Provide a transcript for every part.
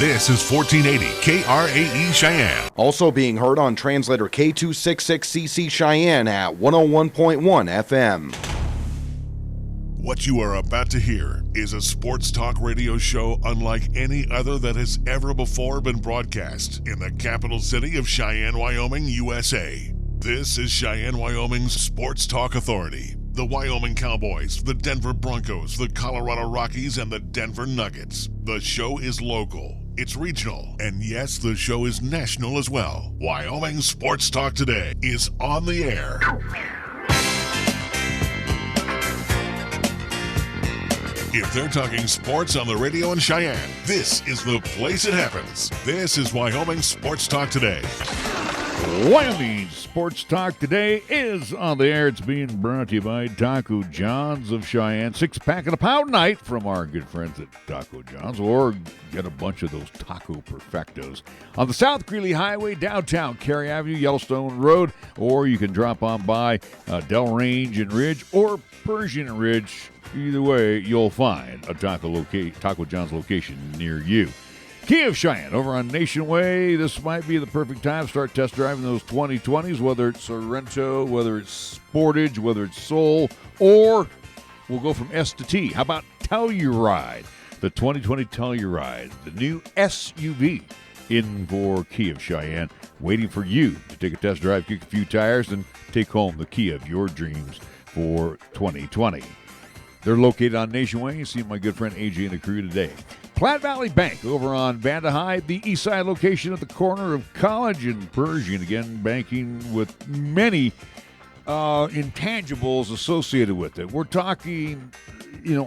This is 1480 KRAE Cheyenne. Also being heard on translator K266CC Cheyenne at 101.1 FM. What you are about to hear is a sports talk radio show unlike any other that has ever before been broadcast in the capital city of Cheyenne, Wyoming, USA. This is Cheyenne, Wyoming's Sports Talk Authority. The Wyoming Cowboys, the Denver Broncos, the Colorado Rockies, and the Denver Nuggets. The show is local, it's regional, and yes, the show is national as well. Wyoming Sports Talk Today is on the air. If they're talking sports on the radio in Cheyenne, this is the place it happens. This is Wyoming Sports Talk Today. Wyoming Sports Talk Today is on the air. It's being brought to you by Taco John's of Cheyenne. 6-pack and a pound night from our good friends at Taco John's, or get a bunch of those Taco Perfectos on the South Greeley Highway, downtown KRAE Avenue, Yellowstone Road, or you can drop on by Delrange and Ridge or Persian and Ridge. Either way, you'll find a Taco John's location near you. Key of Cheyenne over on Nation Way. This might be the perfect time to start test driving those 2020s, whether it's Sorrento, whether it's Sportage, whether it's Soul, or we'll go from S to T. How about Telluride? The 2020 Telluride, the new SUV in for Key of Cheyenne, waiting for you to take a test drive, kick a few tires, and take home the key of your dreams for 2020. They're located on Nation Way. You see my good friend AJ and the crew today. Platte Valley Bank over on Vanda High, the east side location at the corner of College and Persian. Again, banking with many intangibles associated with it. We're talking,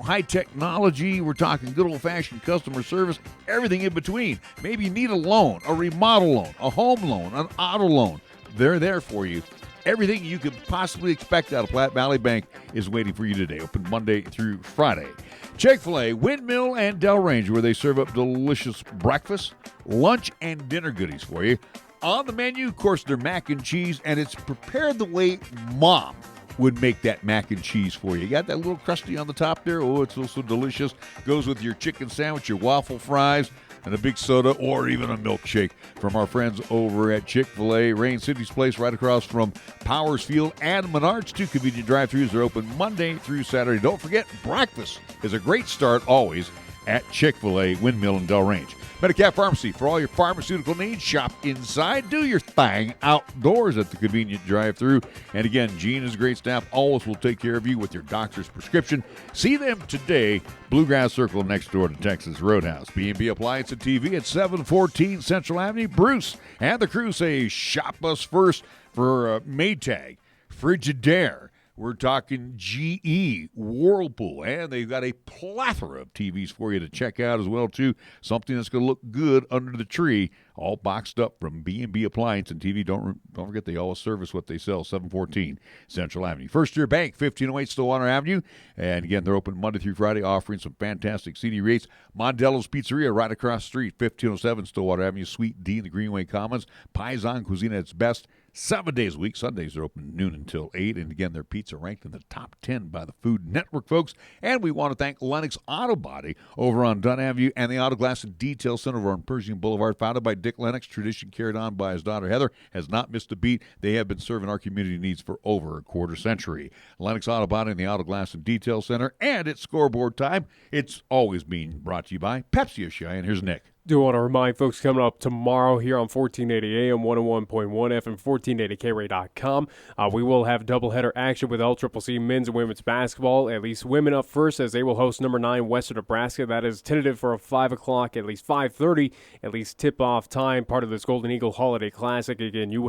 high technology. We're talking good old-fashioned customer service, everything in between. Maybe you need a loan, a remodel loan, a home loan, an auto loan. They're there for you. Everything you could possibly expect out of Platte Valley Bank is waiting for you today. Open Monday through Friday. Chick-fil-A, Windmill, and Delrange, where they serve up delicious breakfast, lunch, and dinner goodies for you. On the menu, of course, their mac and cheese, and it's prepared the way Mom would make that mac and cheese for you. You got that little crusty on the top there? Oh, it's so delicious. Goes with your chicken sandwich, your waffle fries, and a big soda, or even a milkshake from our friends over at Chick-fil-A. Rain City's Place right across from Powers Field and Menards. 2 convenient drive-thrus are open Monday through Saturday. Don't forget, breakfast is a great start always at Chick-fil-A, Windmill, and Delrange. Medicap Pharmacy, for all your pharmaceutical needs, shop inside, do your thing outdoors at the convenient drive-thru. And again, Gene and his great staff always will take care of you with your doctor's prescription. See them today, Bluegrass Circle next door to Texas Roadhouse. B&B Appliance and TV at 714 Central Avenue. Bruce and the crew say shop us first for Maytag, Frigidaire. We're talking GE, Whirlpool, and they've got a plethora of TVs for you to check out as well, too. Something that's going to look good under the tree, all boxed up from B&B Appliance and TV. Don't forget, they always service what they sell, 714 Central Avenue. First Year Bank, 1508 Stillwater Avenue. And again, they're open Monday through Friday, offering some fantastic CD rates. Mondello's Pizzeria right across the street, 1507 Stillwater Avenue, Suite D in the Greenway Commons. Paisan Cuisine at its best. 7 days a week. Sundays are open noon until 8. And again, their pizza ranked in the top 10 by the Food Network, folks. And we want to thank Lennox Auto Body over on Dunn Avenue and the Auto Glass and Detail Center over on Pershing Boulevard. Founded by Dick Lennox, tradition carried on by his daughter Heather, has not missed a beat. They have been serving our community needs for over a quarter century. Lennox Auto Body and the Auto Glass and Detail Center. And it's scoreboard time. It's always being brought to you by Pepsi of Cheyenne. Here's Nick. Do want to remind folks coming up tomorrow here on 1480 AM, 101.1 FM, 1480KRAE.com. We will have doubleheader action with LCCC men's and women's basketball. At least women up first as they will host number 9 Western Nebraska. That is tentative for a 5 o'clock, at least 5:30, at least tip-off time, part of this Golden Eagle Holiday Classic. Again, you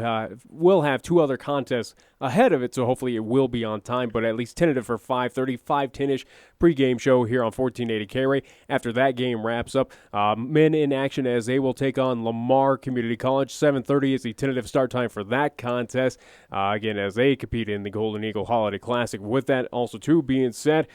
will have 2 other contests ahead of it, so hopefully it will be on time, but at least tentative for 5:30, 5:10-ish pregame show here on 1480 KRAE. After that game wraps up, men in action as they will take on Lamar Community College. 7:30 is the tentative start time for that contest, again, as they compete in the Golden Eagle Holiday Classic. With that also, too, being said,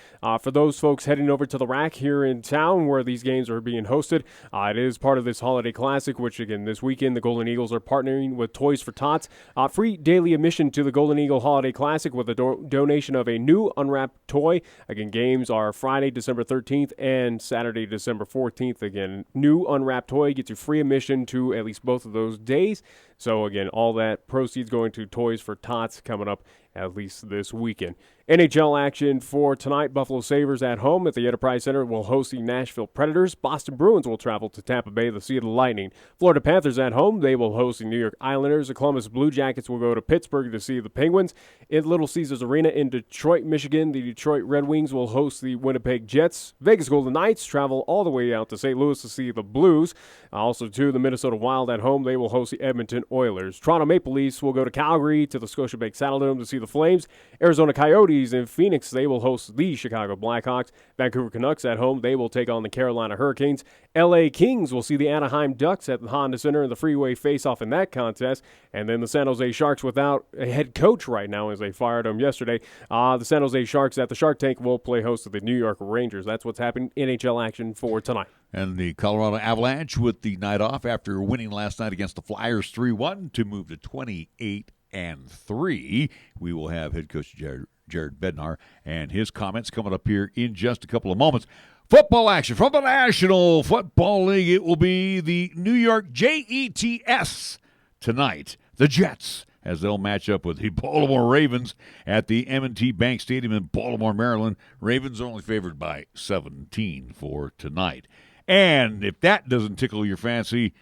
for those folks heading over to the rack here in town where these games are being hosted, it is part of this Holiday Classic, which, again, this weekend the Golden Eagles are partnering with Toys for Tots. Free daily admission to the Golden Golden Eagle Holiday Classic with a donation of a new unwrapped toy. Again, games are Friday, December 13th and Saturday, December 14th. Again, new unwrapped toy gets you free admission to at least both of those days. So, again, all that proceeds going to Toys for Tots coming up at least this weekend. NHL action for tonight. Buffalo Sabres at home at the Enterprise Center will host the Nashville Predators. Boston Bruins will travel to Tampa Bay to see the Lightning. Florida Panthers at home. They will host the New York Islanders. The Columbus Blue Jackets will go to Pittsburgh to see the Penguins. At Little Caesars Arena in Detroit, Michigan, the Detroit Red Wings will host the Winnipeg Jets. Vegas Golden Knights travel all the way out to St. Louis to see the Blues. Also, too, the Minnesota Wild at home. They will host the Edmonton Oilers. Toronto Maple Leafs will go to Calgary to the Scotiabank Saddledome to see the Flames. Arizona Coyotes in Phoenix, they will host the Chicago Blackhawks. Vancouver Canucks at home, they will take on the Carolina Hurricanes. LA Kings will see the Anaheim Ducks at the Honda Center in the freeway face-off in that contest. And then the San Jose Sharks without a head coach right now as they fired him yesterday. The San Jose Sharks at the Shark Tank will play host to the New York Rangers. That's what's happening in NHL action for tonight. And the Colorado Avalanche with the night off after winning last night against the Flyers 3-1 to move to 28-3. We will have head coach Jared Bednar and his comments coming up here in just a couple of moments. Football action from the National Football League. It will be the New York Jets tonight. The Jets, as they'll match up with the Baltimore Ravens at the M&T Bank Stadium in Baltimore, Maryland. Ravens are only favored by 17 for tonight. And if that doesn't tickle your fancy,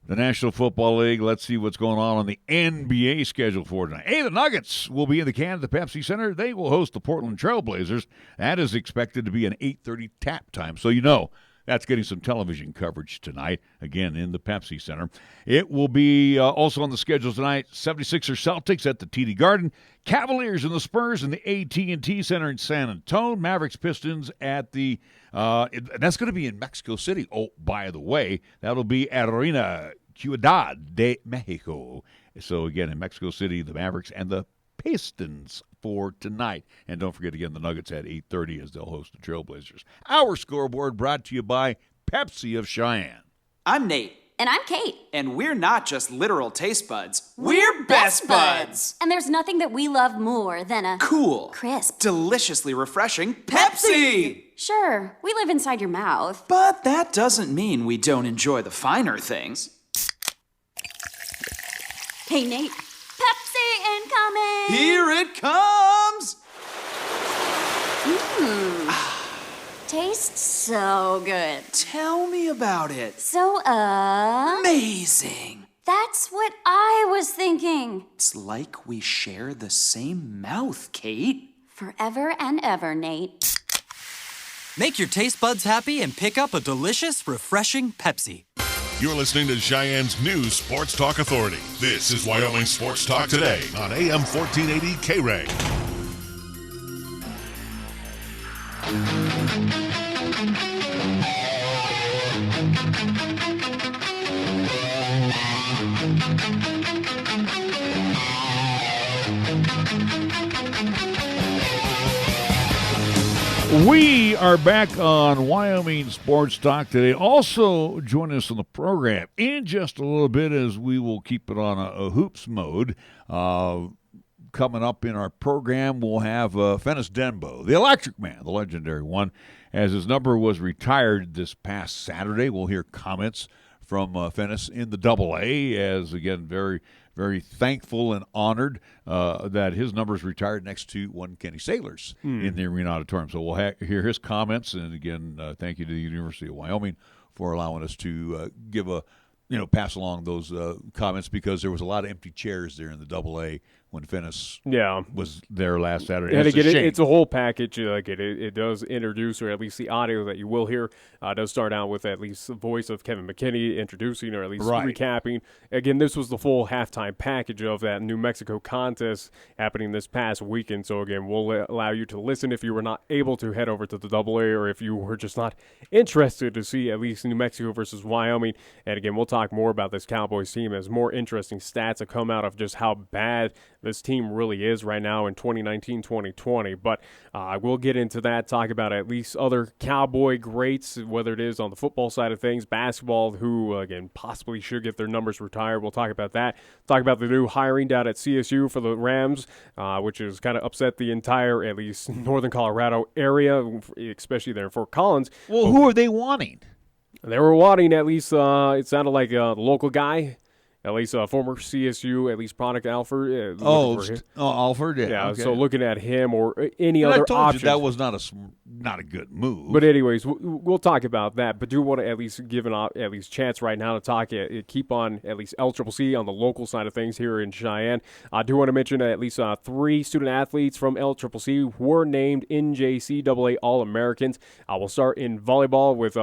the National Football League, let's see what's going on the NBA schedule for tonight. Hey, the Nuggets will be in the can at the Pepsi Center. They will host the Portland Trail Blazers. That is expected to be an 8:30 tap time. So you know that's getting some television coverage tonight, again, in the Pepsi Center. It will be also on the schedule tonight, 76ers Celtics at the TD Garden, Cavaliers and the Spurs in the AT&T Center in San Antonio, Mavericks Pistons at the that's going to be in Mexico City. Oh, by the way, that'll be at Arena Ciudad de Mexico. So, again, in Mexico City, the Mavericks and the Pistons for tonight. And don't forget, again, the Nuggets at 8:30 as they'll host the Trailblazers. Our scoreboard brought to you by Pepsi of Cheyenne. I'm Nate. And I'm Kate. And we're not just literal taste buds. We're best buds. And there's nothing that we love more than a cool, crisp, deliciously refreshing Pepsi! Sure, we live inside your mouth. But that doesn't mean we don't enjoy the finer things. Hey, Nate. Pepsi incoming! Here it comes! Tastes so good. Tell me about it. So, amazing. That's what I was thinking. It's like we share the same mouth, Kate. Forever and ever, Nate. Make your taste buds happy and pick up a delicious, refreshing Pepsi. You're listening to Cheyenne's new Sports Talk Authority. This is Wyoming Sports Talk Today on AM 1480 KRAE. We are back on Wyoming Sports Talk today. Also, join us on the program in just a little bit as we will keep it on a hoops mode. Coming up in our program, we'll have Fennis Dembo, the Electric Man, the legendary one, as his number was retired this past Saturday. We'll hear comments from Fennis in the AA, as, again, very, very thankful and honored that his number is retired next to one Kenny Sailor's in the Arena Auditorium. So we'll hear his comments, and, again, thank you to the University of Wyoming for allowing us to give a, pass along those comments, because there was a lot of empty chairs there in the AA when Fennis was there last Saturday. And again, it's a whole package. Like it does introduce, or at least the audio that you will hear does start out with at least the voice of Kevin McKinney introducing, or at least recapping. Again, this was the full halftime package of that New Mexico contest happening this past weekend. So again, we'll allow you to listen if you were not able to head over to the AA, or if you were just not interested to see at least New Mexico versus Wyoming. And again, we'll talk more about this Cowboys team as more interesting stats have come out of just how bad this team really is right now in 2019-2020. But we'll get into that, talk about at least other Cowboy greats, whether it is on the football side of things, basketball, who, again, possibly should get their numbers retired. We'll talk about that. Talk about the new hiring down at CSU for the Rams, which has kind of upset the entire, at least, northern Colorado area, especially there in Fort Collins. Well, who are they wanting? They were wanting at least, it sounded like the local guy, at least a former CSU, at least product Alford. Alford, yeah. Yeah, Okay. so looking at him or any And other I told options. you that was not a good move. But anyways, we'll talk about that. But do want to at least give an at least chance right now to talk, keep on at least LCCC on the local side of things here in Cheyenne. I do want to mention at least 3 student athletes from LCCC were named NJCAA All-Americans. We'll start in volleyball with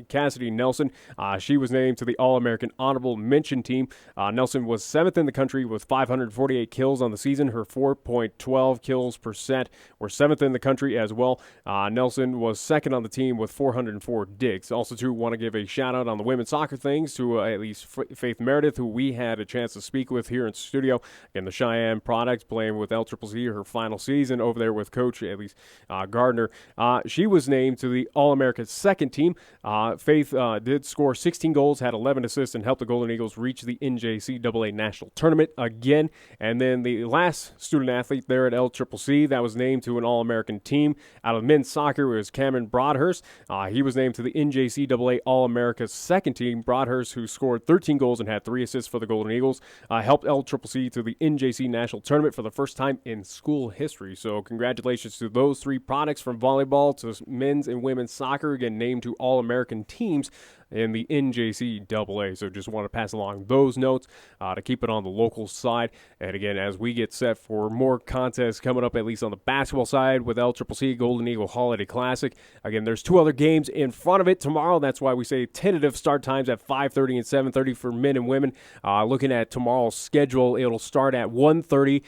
Cassidy Nelson. She was named to the All-American Honorable Mention team. Nelson was 7th in the country with 548 kills on the season. Her 4.12 kills percent were 7th in the country as well. Nelson was 2nd on the team with 404 digs. Also, too, want to give a shout-out on the women's soccer things to at least Faith Meredith, who we had a chance to speak with here in studio. Again, the Cheyenne product, playing with LCCC her final season over there with Coach, at least, Gardner. She was named to the All-American second team. Faith did score 16 goals, had 11 assists, and helped the Golden Eagles reach the NJCAA National Tournament again. And then the last student-athlete there at LCCC that was named to an All-American team out of men's soccer was Cameron Broadhurst. He was named to the NJCAA All-America's second team. Broadhurst, who scored 13 goals and had 3 assists for the Golden Eagles, helped LCCC to the NJC National Tournament for the first time in school history. So congratulations to those 3 products, from volleyball to men's and women's soccer, again named to All-American teams in the NJCAA. So just want to pass along those notes to keep it on the local side. And again, as we get set for more contests coming up, at least on the basketball side with LCCC Golden Eagle Holiday Classic. Again, there's 2 other games in front of it tomorrow. That's why we say tentative start times at 5:30 and 7:30 for men and women. Looking at tomorrow's schedule, it'll start at 1:30.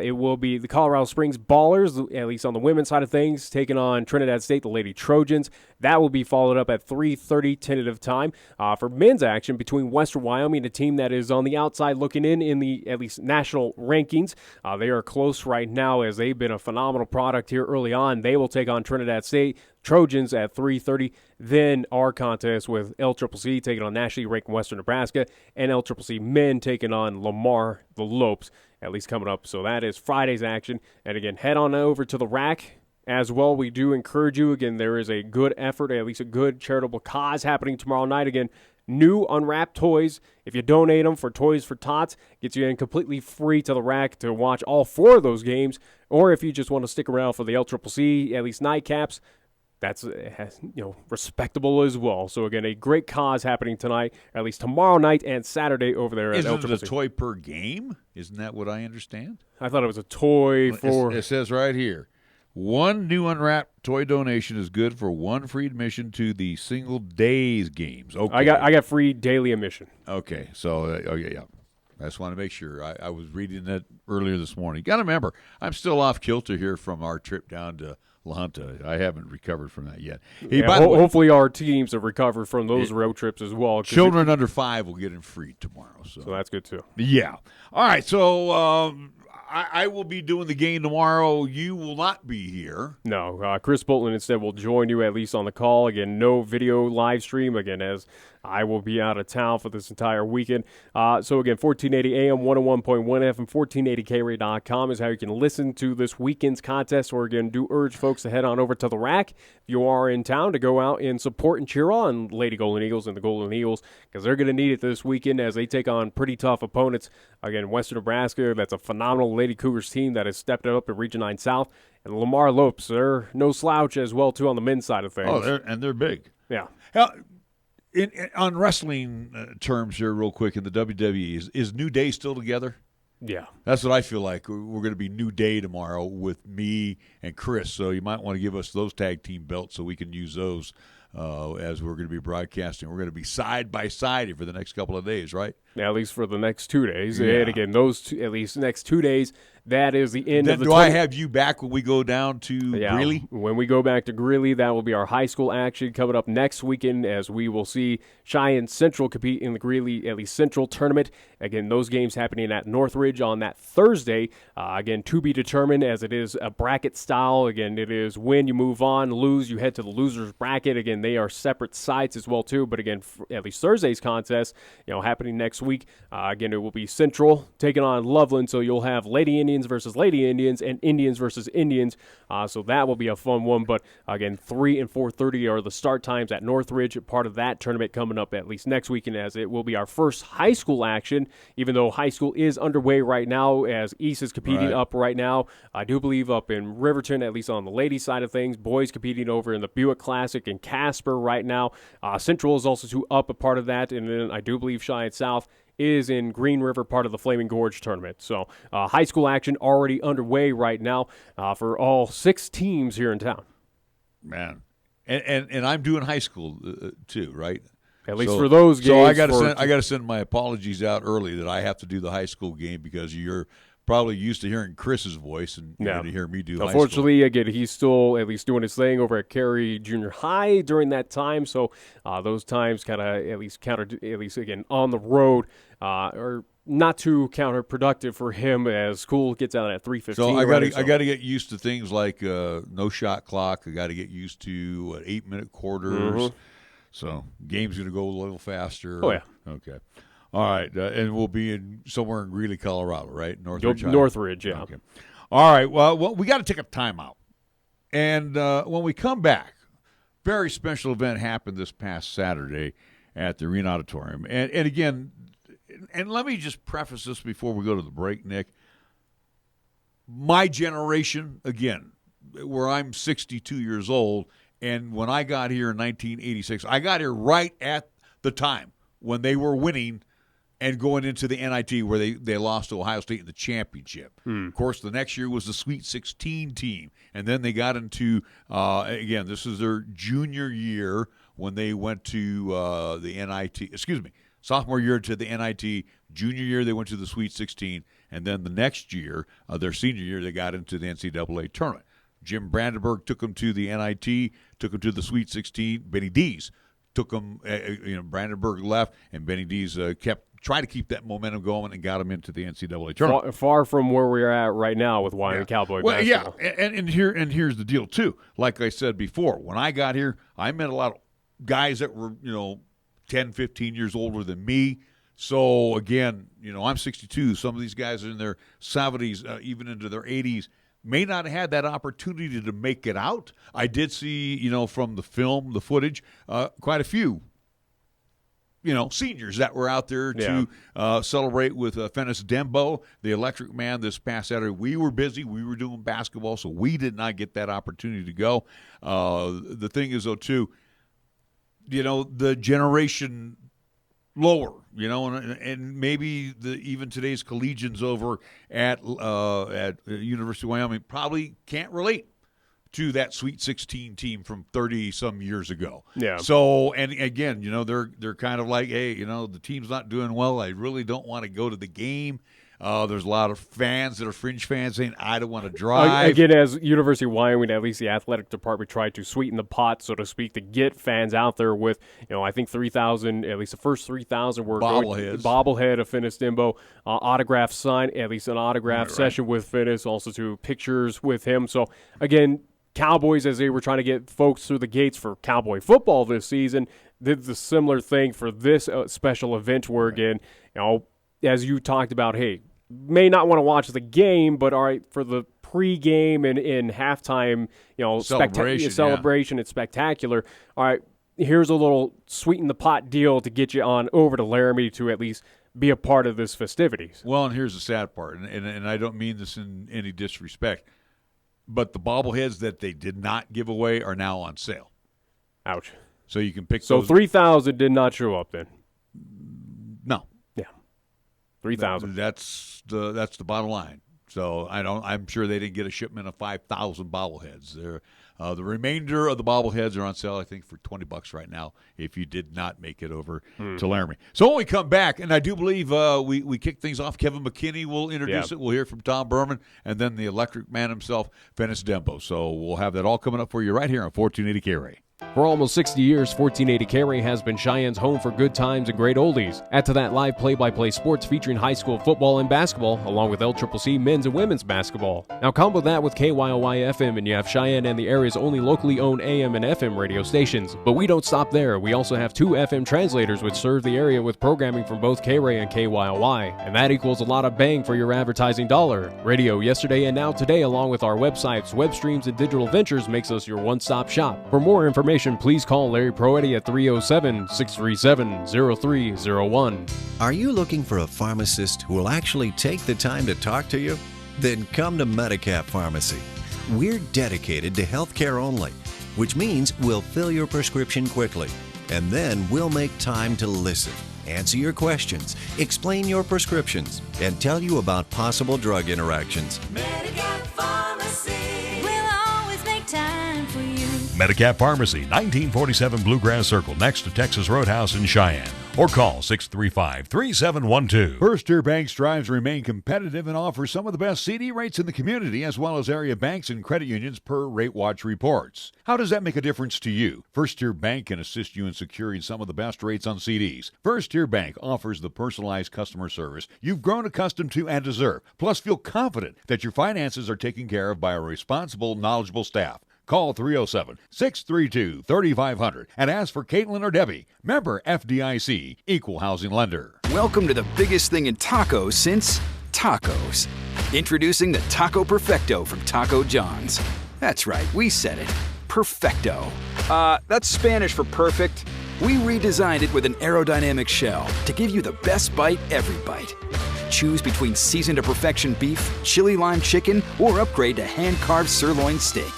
It will be the Colorado Springs Ballers, at least on the women's side of things, taking on Trinidad State, the Lady Trojans. That will be followed up at 3:30 tentative time for men's action between Western Wyoming, a team that is on the outside looking in the at least national rankings. They are close right now as they've been a phenomenal product here early on. They will take on Trinidad State Trojans at 3:30. Then our contest with LCCC taking on nationally ranked Western Nebraska, and LCCC men taking on Lamar the Lopes, at least coming up. So that is Friday's action. And again, head on over to the rack. As well, we do encourage you. Again, there is a good effort, at least a good charitable cause happening tomorrow night. Again, new unwrapped toys. If you donate them for Toys for Tots, gets you in completely free to the rack to watch all 4 of those games. Or if you just want to stick around for the LCCC, at least nightcaps, that's respectable as well. So again, a great cause happening tonight, at least tomorrow night and Saturday over there at LCCC. Isn't it a toy per game? Isn't that what I understand? I thought it was a toy for... It says right here, 1 new unwrapped toy donation is good for 1 free admission to the single days games. Okay. I got free daily admission. Okay, so yeah. I just want to make sure. I was reading that earlier this morning. Got to remember, I'm still off kilter here from our trip down to La Junta. I haven't recovered from that yet. Hey, Yeah, by the way, hopefully our teams have recovered from those road trips as well. children under 5 will get in free tomorrow. So that's good too. yeah. All right, so I will be doing the game tomorrow. You will not be here. No, Chris Bolton instead will join you at least on the call. Again, no video live stream, again, as I will be out of town for this entire weekend. So, again, 1480 AM, 101.1 FM, 1480KRAE.com is how you can listen to this weekend's contest. Or, again, do urge folks to head on over to the rack if you are in town to go out and support and cheer on Lady Golden Eagles and the Golden Eagles, because they're going to need it this weekend as they take on pretty tough opponents. Again, Western Nebraska, that's a phenomenal Lady Cougars team that has stepped up in Region 9 South. And Lamar Lopes, they're no slouch as well, too, on the men's side of things. Oh, they're big. Yeah. On wrestling terms here real quick in the WWE, is New Day still together? Yeah. That's what I feel like. We're going to be New Day tomorrow with me and Chris, so you might want to give us those tag team belts so we can use those as we're going to be broadcasting. We're going to be side by side here for the next couple of days, right? Yeah, at least for the next 2 days. Yeah. And again, those at least next 2 days, that is the end Then of the do I have you back when we go down to Greeley? When we go back to Greeley, that will be our high school action coming up next weekend, as we will see Cheyenne Central compete in the Greeley, at least Central tournament. Again, those games happening at Northridge on that Thursday. Again, to be determined, as it is a bracket style. Again, it is win, you move on, lose, you head to the loser's bracket. Again, they are separate sites as well too. But again, at least Thursday's contest, happening next week. Again, it will be Central taking on Loveland, so you'll have Lady Indians versus Lady Indians and Indians versus Indians. So that will be a fun one. But again, 3 and 4:30 are the start times at Northridge. Part of that tournament coming up at least next weekend, as it will be our first high school action, even though high school is underway right now, as East is competing up right now. I do believe up in Riverton, at least on the ladies' side of things. Boys competing over in the Buick Classic in Casper right now. Central is also up a part of that, and then I do believe Cheyenne South is in Green River, part of the Flaming Gorge tournament. So high school action already underway right now for all 6 teams here in town. Man, and I'm doing high school too, right? At least for those games. So I got to send my apologies out early that I have to do the high school game, because you're probably used to hearing Chris's voice, and you're going to hear me do high school. Unfortunately, again, he's still at least doing his thing over at KRAE Junior High during that time. So those times kind of at least again on the road are not too counterproductive for him, as school gets out at 3:15. So I got to get used to things like no shot clock. I got to get used to 8-minute quarters. Mm-hmm. So game's going to go a little faster. Oh, yeah. Okay. All right. And we'll be somewhere in Greeley, Colorado, right? Northridge, yeah. Okay. All right. Well, we got to take a timeout. And when we come back, very special event happened this past Saturday at the Arena Auditorium. And again, and let me just preface this before we go to the break, Nick. My generation, again, where I'm 62 years old, and when I got here in 1986, I got here right at the time when they were winning and going into the NIT, where they lost to Ohio State in the championship. Of course, the next year was the Sweet 16 team. And then they got into, again, this is their junior year when they went to the NIT. Sophomore year to the NIT. Junior year, they went to the Sweet 16. And then the next year, their senior year, they got into the NCAA tournament. Jim Brandenburg took them to the NIT, took them to the Sweet 16. Benny Dees took them, Brandenburg left, and Benny Dees tried to keep that momentum going and got them into the NCAA tournament. Far from where we're at right now with Wyoming Cowboy Basketball. Yeah, and here's the deal, too. Like I said before, when I got here, I met a lot of guys that were, 10, 15 years older than me. So, again, I'm 62. Some of these guys are in their 70s, even into their 80s. May not have had that opportunity to make it out. I did see, from the film, the footage, quite a few, seniors that were out there to celebrate with Fennis Dembo, the Electric Man, this past Saturday. We were busy. We were doing basketball, so we did not get that opportunity to go. The thing is, though, too, the generation lower, and maybe even today's collegians over at University of Wyoming probably can't relate to that Sweet 16 team from 30-some years ago. Yeah. So, and again, they're kind of like, hey, the team's not doing well. I really don't want to go to the game. There's a lot of fans that are fringe fans saying, I don't want to drive. Again, as University of Wyoming, at least the athletic department tried to sweeten the pot, so to speak, to get fans out there with, I think 3,000, at least the first 3,000 were bobblehead of Fennis Dembo, autograph sign, at least an autograph session with Fennis, also to pictures with him. So, again, Cowboys, as they were trying to get folks through the gates for Cowboy football this season, did the similar thing for this special event where, again, as you talked about, hey, may not want to watch the game, but all right, for the pregame and in halftime, celebration, it's spectacular. All right, here's a little sweeten the pot deal to get you on over to Laramie to at least be a part of this festivities. Well, and here's the sad part, and I don't mean this in any disrespect, but the bobbleheads that they did not give away are now on sale. Ouch. So you can pick. So 3,000 did not show up then. No. 3,000. That's the bottom line. So I'm sure they didn't get a shipment of 5,000 bobbleheads. The remainder of the bobbleheads are on sale, I think, for $20 right now if you did not make it over to Laramie. So when we come back, and I do believe we kick things off, Kevin McKinney will introduce it. We'll hear from Tom Berman, and then the electric man himself, Fennis Dembo. So we'll have that all coming up for you right here on 1480 KRAE. For almost 60 years, 1480 KRAE has been Cheyenne's home for good times and great oldies. Add to that live play-by-play sports featuring high school football and basketball, along with LCCC men's and women's basketball. Now combo that with KYOY-FM, and you have Cheyenne and the area's only locally owned AM and FM radio stations. But we don't stop there. We also have 2 FM translators which serve the area with programming from both KRAE and KYOY. And that equals a lot of bang for your advertising dollar. Radio yesterday and now today, along with our websites, web streams, and digital ventures, makes us your one-stop shop. For more information, please call Larry Proetti at 307-637-0301. Are you looking for a pharmacist who will actually take the time to talk to you? Then come to Medicap Pharmacy. We're dedicated to healthcare only, which means we'll fill your prescription quickly, and then we'll make time to listen, answer your questions, explain your prescriptions, and tell you about possible drug interactions. Medicap Pharmacy. We'll always make time for you. Medicap Pharmacy, 1947 Bluegrass Circle, next to Texas Roadhouse in Cheyenne. Or call 635-3712. First Tier Bank strives to remain competitive and offers some of the best CD rates in the community, as well as area banks and credit unions per Rate Watch reports. How does that make a difference to you? First Tier Bank can assist you in securing some of the best rates on CDs. First Tier Bank offers the personalized customer service you've grown accustomed to and deserve. Plus, feel confident that your finances are taken care of by a responsible, knowledgeable staff. Call 307-632-3500 and ask for Caitlin or Debbie. Member FDIC, Equal Housing Lender. Welcome to the biggest thing in tacos since tacos. Introducing the Taco Perfecto from Taco John's. That's right, we said it. Perfecto. That's Spanish for perfect. We redesigned it with an aerodynamic shell to give you the best bite every bite. Choose between seasoned to perfection beef, chili lime chicken, or upgrade to hand-carved sirloin steak.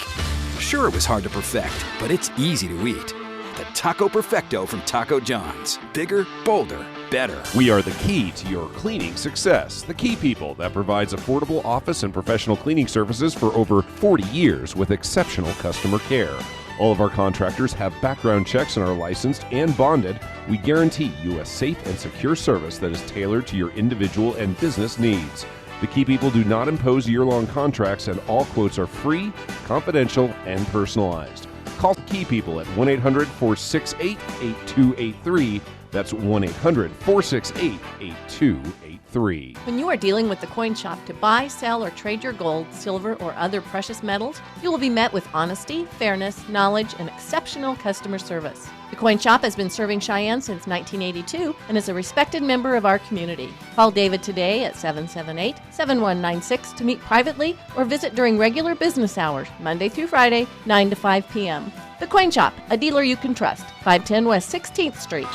Sure, it was hard to perfect, but it's easy to eat. The Taco Perfecto from Taco John's. Bigger, bolder, better. We are the key to your cleaning success. The Key People that provides affordable office and professional cleaning services for over 40 years with exceptional customer care. All of our contractors have background checks and are licensed and bonded. We guarantee you a safe and secure service that is tailored to your individual and business needs. The Key People do not impose year-long contracts, and all quotes are free, confidential, and personalized. Call the Key People at 1-800-468-8283. That's 1-800-468-8283. When you are dealing with the Coin Shop to buy, sell, or trade your gold, silver, or other precious metals, you will be met with honesty, fairness, knowledge, and exceptional customer service. The Coin Shop has been serving Cheyenne since 1982 and is a respected member of our community. Call David today at 778-7196 to meet privately or visit during regular business hours, Monday through Friday, 9 to 5 p.m. The Coin Shop, a dealer you can trust, 510 West 16th Street.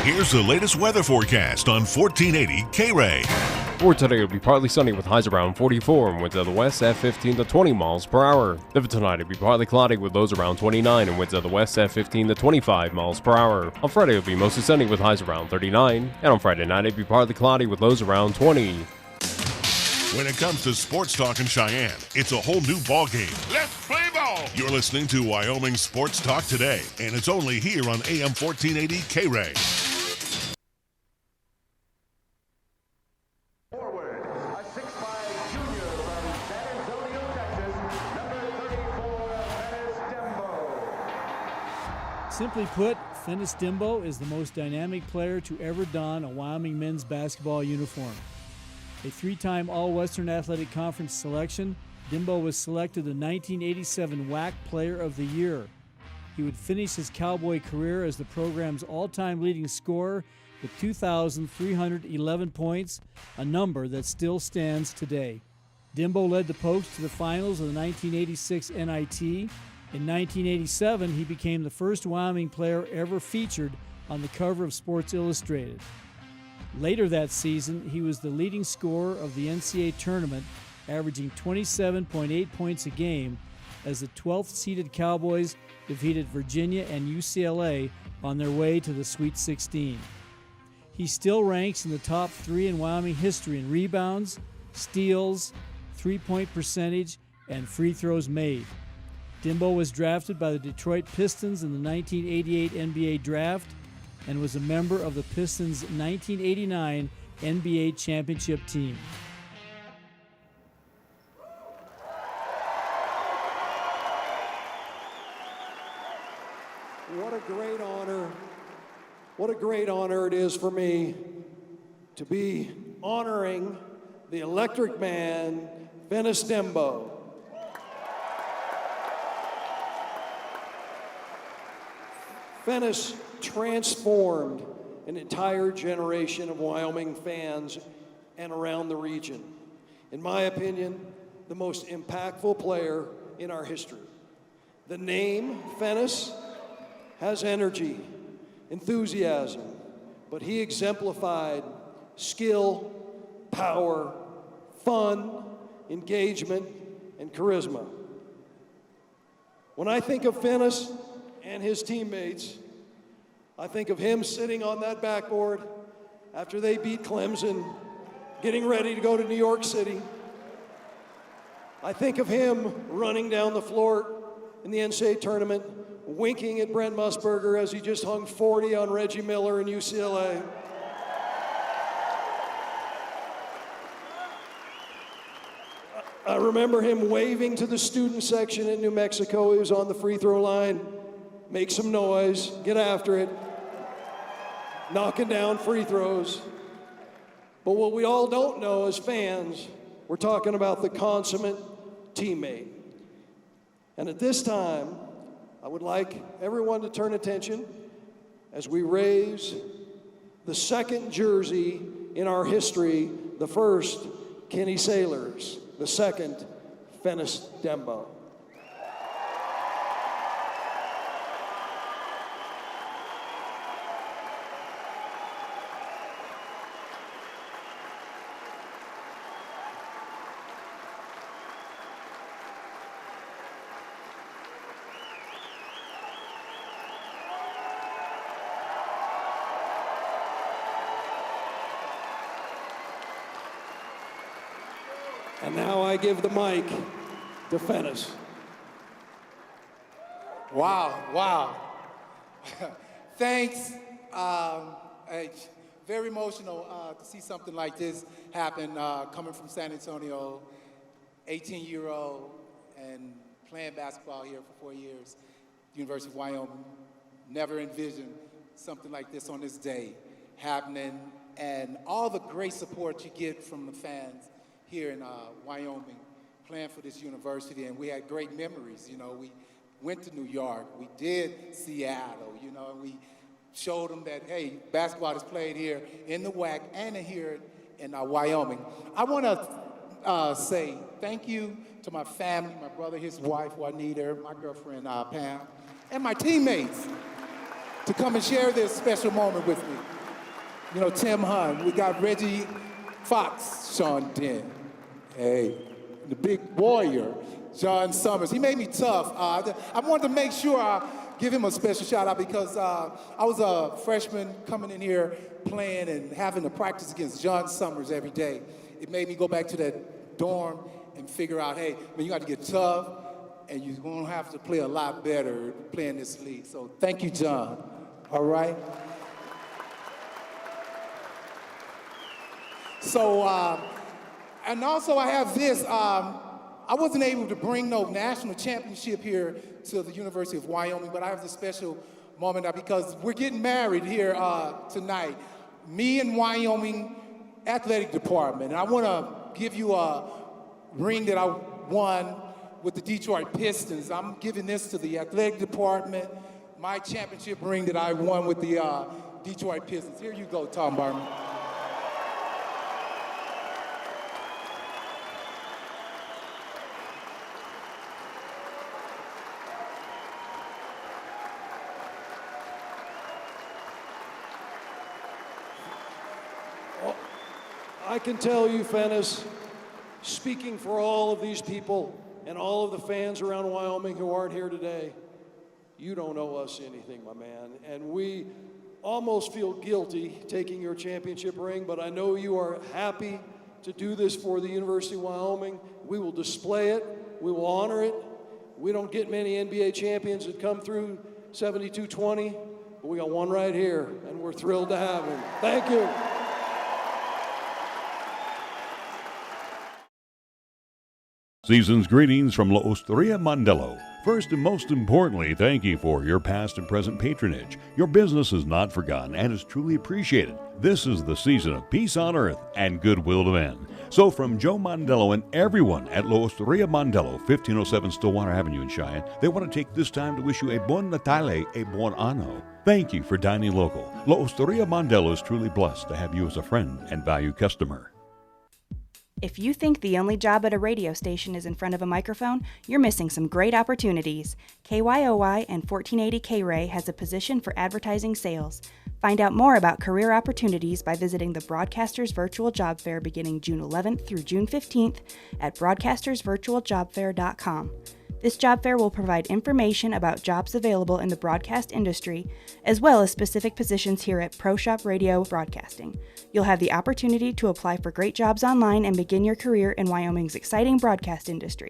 Here's the latest weather forecast on 1480 KRAE. For today, it'll be partly sunny with highs around 44 and winds out of the west at 15 to 20 miles per hour. Then for tonight, it'll be partly cloudy with lows around 29 and winds out of the west at 15 to 25 miles per hour. On Friday, it'll be mostly sunny with highs around 39. And on Friday night, it'll be partly cloudy with lows around 20. When it comes to sports talk in Cheyenne, it's a whole new ballgame. Let's play ball! You're listening to Wyoming Sports Talk today, and it's only here on AM 1480 KRAE. Simply put, Fennis Dembo is the most dynamic player to ever don a Wyoming men's basketball uniform. A three-time All-Western Athletic Conference selection, Dembo was selected the 1987 WAC Player of the Year. He would finish his Cowboy career as the program's all-time leading scorer with 2,311 points, a number that still stands today. Dembo led the Pokes to the finals of the 1986 NIT. In 1987, he became the first Wyoming player ever featured on the cover of Sports Illustrated. Later that season, he was the leading scorer of the NCAA tournament, averaging 27.8 points a game as the 12th-seeded Cowboys defeated Virginia and UCLA on their way to the Sweet 16. He still ranks in the top 3 in Wyoming history in rebounds, steals, three-point percentage, and free throws made. Dembo was drafted by the Detroit Pistons in the 1988 NBA Draft and was a member of the Pistons' 1989 NBA championship team. What a great honor it is for me to be honoring the Electric Man, Fennis Dembo. Fennis transformed an entire generation of Wyoming fans and around the region. In my opinion, the most impactful player in our history. The name Fennis has energy, enthusiasm, but he exemplified skill, power, fun, engagement, and charisma. When I think of Fennis and his teammates, I think of him sitting on that backboard after they beat Clemson, getting ready to go to New York City. I think of him running down the floor in the NCAA tournament, winking at Brent Musburger as he just hung 40 on Reggie Miller in UCLA. I remember him waving to the student section in New Mexico. He was on the free throw line. Make some noise, get after it, knocking down free throws. But what we all don't know as fans, we're talking about the consummate teammate. And at this time, I would like everyone to turn attention as we raise the second jersey in our history, the first, Kenny Sailors, the second, Fennis Dembo. And now I give the mic to Fennis. Wow. Thanks. Very emotional to see something like this happen, coming from San Antonio, 18-year-old, and playing basketball here for 4 years, University of Wyoming. Never envisioned something like this on this day happening, and all the great support you get from the fans here in Wyoming, playing for this university, and we had great memories. You know, we went to New York, we did Seattle, you know, and we showed them that, hey, basketball is played here in the WAC and here in Wyoming. I want to say thank you to my family, my brother, his wife, Juanita, my girlfriend, Pam, and my teammates to come and share this special moment with me. You know, Tim Hunt, we got Reggie Fox, Sean Dent, hey, the big warrior, John Summers. He made me tough. I wanted to make sure I give him a special shout out because I was a freshman coming in here playing and having to practice against John Summers every day. It made me go back to that dorm and figure out, hey, man, you got to get tough and you're going to have to play a lot better playing this league. So thank you, John. All right? So, and also I have this, I wasn't able to bring no national championship here to the University of Wyoming, but I have this special moment because we're getting married here tonight. Me and Wyoming Athletic Department. And I want to give you a ring that I won with the Detroit Pistons. I'm giving this to the Athletic Department, my championship ring that I won with the Detroit Pistons. Here you go, Tom Barman. I can tell you, Fennis, speaking for all of these people and all of the fans around Wyoming who aren't here today, you don't owe us anything, my man. And we almost feel guilty taking your championship ring, but I know you are happy to do this for the University of Wyoming. We will display it. We will honor it. We don't get many NBA champions that come through 72-20, but we got one right here, and we're thrilled to have him. Thank you. Season's greetings from La Osteria Mondello. First and most importantly, thank you for your past and present patronage. Your business is not forgotten and is truly appreciated. This is the season of peace on earth and goodwill to men. So from Joe Mondello and everyone at La Osteria Mondello, 1507 Stillwater Avenue in Cheyenne, they want to take this time to wish you a Buon Natale, a Buon Anno. Thank you for dining local. La Osteria Mondello is truly blessed to have you as a friend and valued customer. If you think the only job at a radio station is in front of a microphone, you're missing some great opportunities. KYOY and 1480 KRAE has a position for advertising sales. Find out more about career opportunities by visiting the Broadcasters Virtual Job Fair beginning June 11th through June 15th at broadcastersvirtualjobfair.com. This job fair will provide information about jobs available in the broadcast industry, as well as specific positions here at Pro Shop Radio Broadcasting. You'll have the opportunity to apply for great jobs online and begin your career in Wyoming's exciting broadcast industry.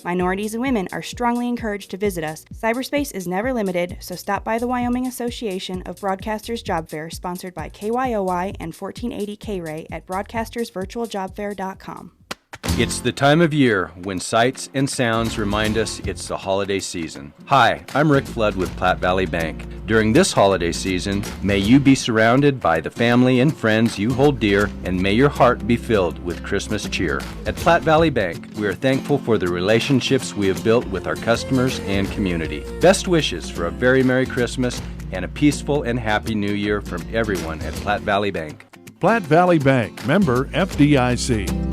Minorities and women are strongly encouraged to visit us. Cyberspace is never limited, so stop by the Wyoming Association of Broadcasters Job Fair, sponsored by KYOY and 1480 KRAE at broadcastersvirtualjobfair.com. It's the time of year when sights and sounds remind us it's the holiday season. Hi, I'm Rick Flood with Platte Valley Bank. During this holiday season, may you be surrounded by the family and friends you hold dear, and may your heart be filled with Christmas cheer. At Platte Valley Bank, we are thankful for the relationships we have built with our customers and community. Best wishes for a very Merry Christmas and a peaceful and happy New Year from everyone at Platte Valley Bank. Platte Valley Bank, member FDIC.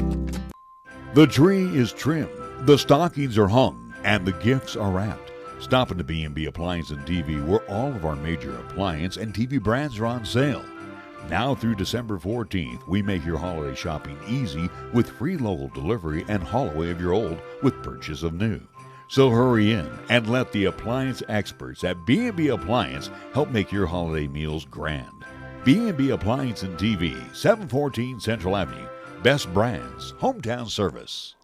The tree is trimmed, the stockings are hung, and the gifts are wrapped. Stop into B&B Appliance and TV, where all of our major appliance and TV brands are on sale. Now through December 14th, we make your holiday shopping easy with free local delivery and haul away of your old with purchase of new. So hurry in and let the appliance experts at B&B Appliance help make your holiday meals grand. B&B Appliance and TV, 714 Central Avenue. Best brands, hometown service.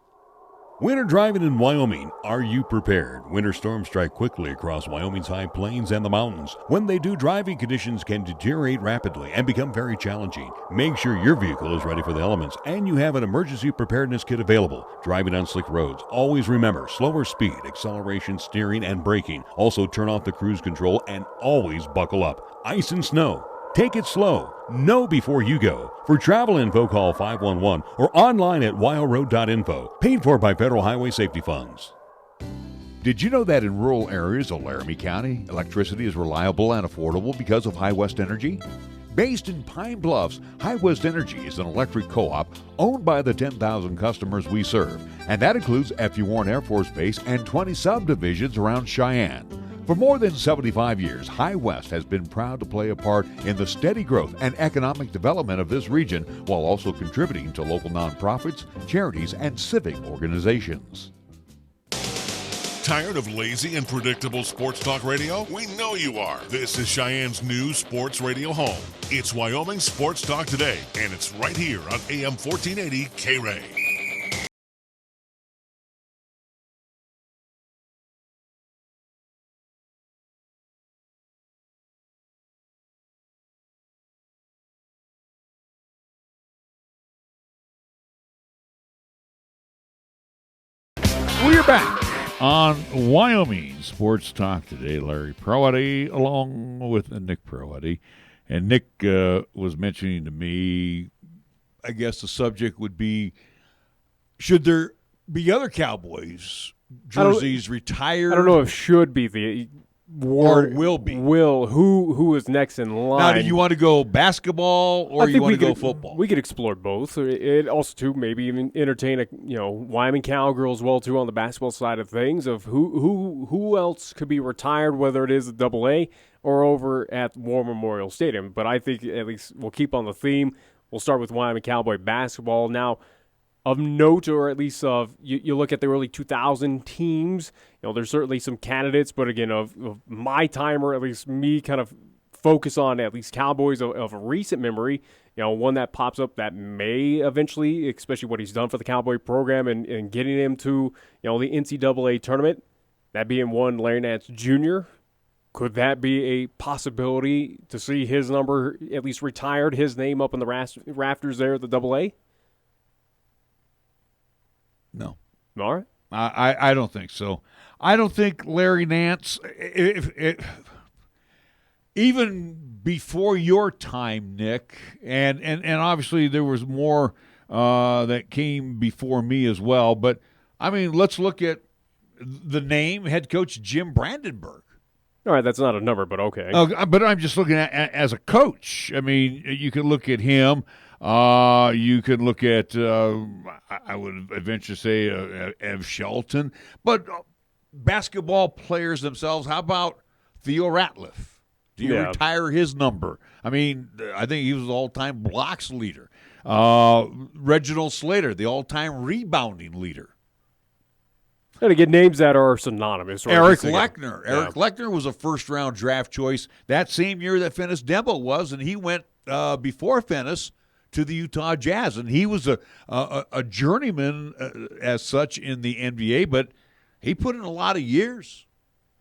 Winter driving in Wyoming. Are you prepared? Winter storms strike quickly across Wyoming's high plains and the mountains. When they do, driving conditions can deteriorate rapidly and become very challenging. Make sure your vehicle is ready for the elements and you have an emergency preparedness kit available. Driving on slick roads, always remember slower speed, acceleration, steering, and braking. Also turn off the cruise control and always buckle up. Ice and snow. Take it slow. Know before you go. For travel info, call 511 or online at wyoroad.info. Paid for by Federal Highway Safety Funds. Did you know that in rural areas of Laramie County, electricity is reliable and affordable because of High West Energy? Based in Pine Bluffs, High West Energy is an electric co-op owned by the 10,000 customers we serve, and that includes F.U. Warren Air Force Base and 20 subdivisions around Cheyenne. For more than 75 years, High West has been proud to play a part in the steady growth and economic development of this region, while also contributing to local nonprofits, charities, and civic organizations. Tired of lazy and predictable sports talk radio? We know you are. This is Cheyenne's new sports radio home. It's Wyoming Sports Talk Today, and it's right here on AM 1480 KRAE. We're back on Wyoming Sports Talk Today. Larry Proetti along with Nick Proetti. And Nick was mentioning to me, I guess the subject would be, should there be other Cowboys jerseys retired? I don't know if should be the or will be. Who is next in line? Now, do you want to go basketball or you want to go football? We could explore both. It also too maybe even entertain Wyoming Cowgirls well too on the basketball side of things of who else could be retired, whether it is the AA or over at War Memorial Stadium. But I think at least we'll keep on the theme. We'll start with Wyoming Cowboy Basketball now. Of note, or at least you look at the early 2000 teams, there's certainly some candidates, but again, of my time, or at least me kind of focus on at least Cowboys of a recent memory, one that pops up that may eventually, especially what he's done for the Cowboy program and getting him to, the NCAA tournament, that being one Larry Nance Jr., could that be a possibility to see his number at least retired, his name up in the rafters there at the AA? No. All right. I don't think so. I don't think Larry Nance, even before your time, Nick, and obviously there was more that came before me as well, but, I mean, let's look at the name, head coach Jim Brandenburg. All right, that's not a number, but okay. But I'm just looking at as a coach. I mean, you can look at him. You can look at, I would venture to say, Ev Shelton. But basketball players themselves, how about Theo Ratliff? Do you retire his number? I mean, I think he was the all-time blocks leader. Reginald Slater, the all-time rebounding leader. And again, names that are synonymous. Eric Lechner. Eric Lechner was a first-round draft choice that same year that Fennis Dembo was, and he went before Fennis to the Utah Jazz, and he was a journeyman as such in the NBA, but he put in a lot of years.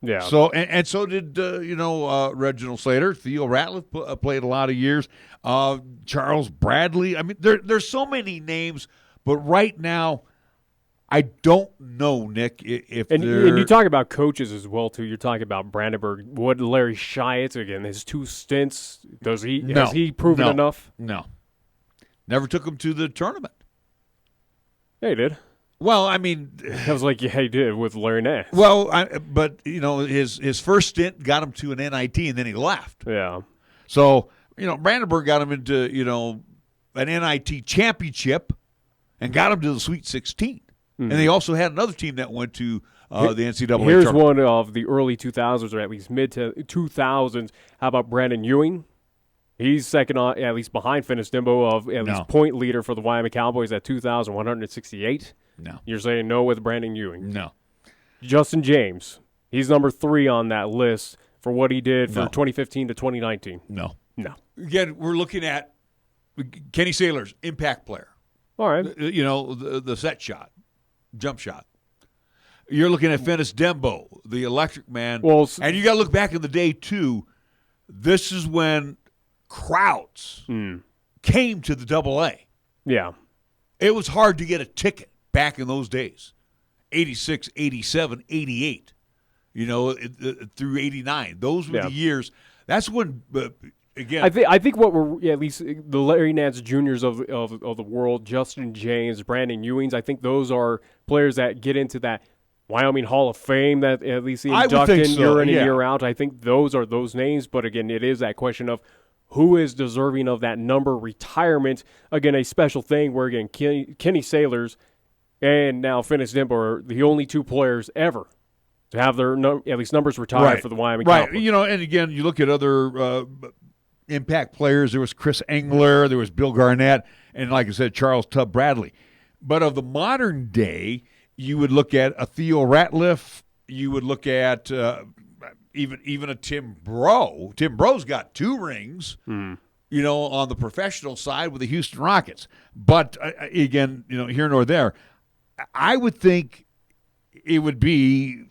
Yeah. So and so did Reginald Slater. Theo Ratliff played a lot of years. Charles Bradley. I mean, there's so many names, but right now, I don't know, Nick, if and you talk about coaches as well, too. You're talking about Brandenburg. What Larry Shiatz, again, his 2 stints, has he proven enough? No. Never took him to the tournament. Yeah, he did. Well, I mean, I was like, yeah, he did with Larry Nance. Well, but his first stint got him to an NIT, and then he left. Yeah. So Brandenburg got him into an NIT championship, and got him to the Sweet 16. Mm-hmm. And they also had another team that went to the NCAA Here's tournament. one of the early 2000s, or at least mid-2000s. How about Brandon Ewing? He's second, at least behind Fennis Dembo, of at least point leader for the Wyoming Cowboys at 2,168. No. You're saying no with Brandon Ewing? No. Justin James. He's number 3 on that list for what he did for 2015 to 2019. No. Again, we're looking at Kenny Sailors, impact player. All right. The set shot. Jump shot. You're looking at Fennis Dembo, the electric man. Well, and you got to look back in the day, too. This is when crowds came to the AA. Yeah. It was hard to get a ticket back in those days. 86, 87, 88, through 89. Those were the years. That's when, again. I think what we're, at least the Larry Nance Juniors of the world, Justin James, Brandon Ewings, I think those are players that get into that Wyoming Hall of Fame that at least induct in year in and year out. I think those are those names. But again, it is that question of who is deserving of that number retirement. Again, a special thing where, again, Kenny Sailors and now Fennis Dembo are the only 2 players ever to have their at least numbers retired for the Wyoming Cowboys. Right. And again, you look at other impact players. There was Chris Engler, there was Bill Garnett, and like I said, Charles Tubb Bradley. But of the modern day, you would look at a Theo Ratliff. You would look at even a Tim Breaux. Tim Breaux's got 2 rings, on the professional side with the Houston Rockets. But again, here nor there, I would think it would be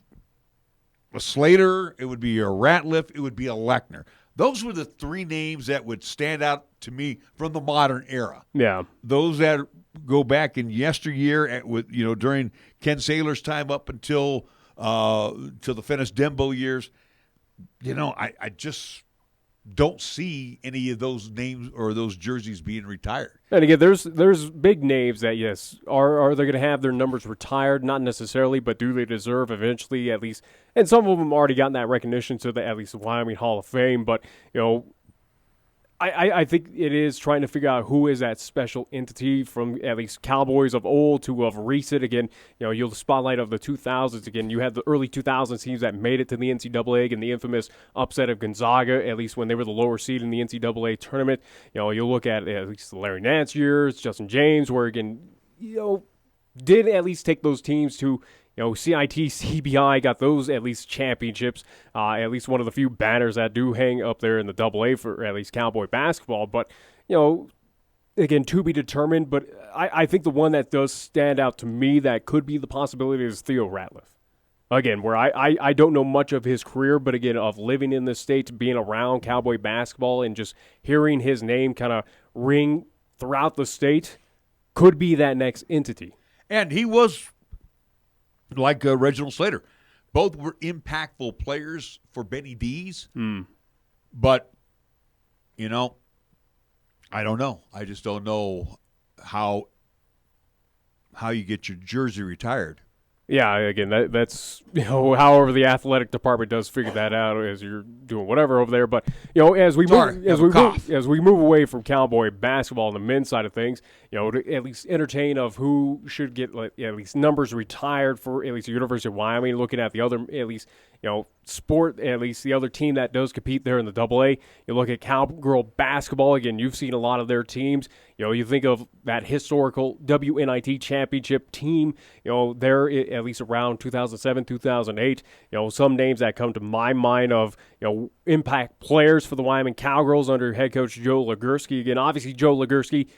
a Slater, it would be a Ratliff, it would be a Lechner. Those were the 3 names that would stand out to me from the modern era. Yeah. Those that go back in yesteryear during Ken Sailor's time up until to the Fennis Dembo years, I just don't see any of those names or those jerseys being retired. And again, there's big names that, yes, are they going to have their numbers retired? Not necessarily, but do they deserve eventually at least? And some of them already gotten that recognition to the at least the Wyoming Hall of Fame. But, I think it is trying to figure out who is that special entity from at least Cowboys of old to of recent. Again, you'll spotlight of the 2000s. Again, you had the early 2000s teams that made it to the NCAA and the infamous upset of Gonzaga, at least when they were the lower seed in the NCAA tournament. You'll look at least the Larry Nance years, Justin James, where, again, did at least take those teams to CIT, CBI got those at least championships, at least one of the few banners that do hang up there in the AA for at least Cowboy basketball. But, again, to be determined. But I think the one that does stand out to me that could be the possibility is Theo Ratliff. Again, where I don't know much of his career, but again, of living in the States, being around Cowboy basketball and just hearing his name kind of ring throughout the state could be that next entity. And he was, like Reginald Slater, both were impactful players for Benny D's. But, I don't know. I just don't know how you get your jersey retired. Yeah, again, that's however the athletic department does figure that out as you're doing whatever over there. But as we move away from Cowboy basketball on the men's side of things, to at least entertain of who should get at least numbers retired for at least the University of Wyoming. Looking at the other at least sport, at least the other team that does compete there in the AA. You look at Cowgirl basketball. Again, you've seen a lot of their teams. You think of that historical WNIT championship team. They're at least around 2007, 2008. Some names that come to my mind of impact players for the Wyoming Cowgirls under head coach Joe Legursky. Again, obviously Joe Legursky.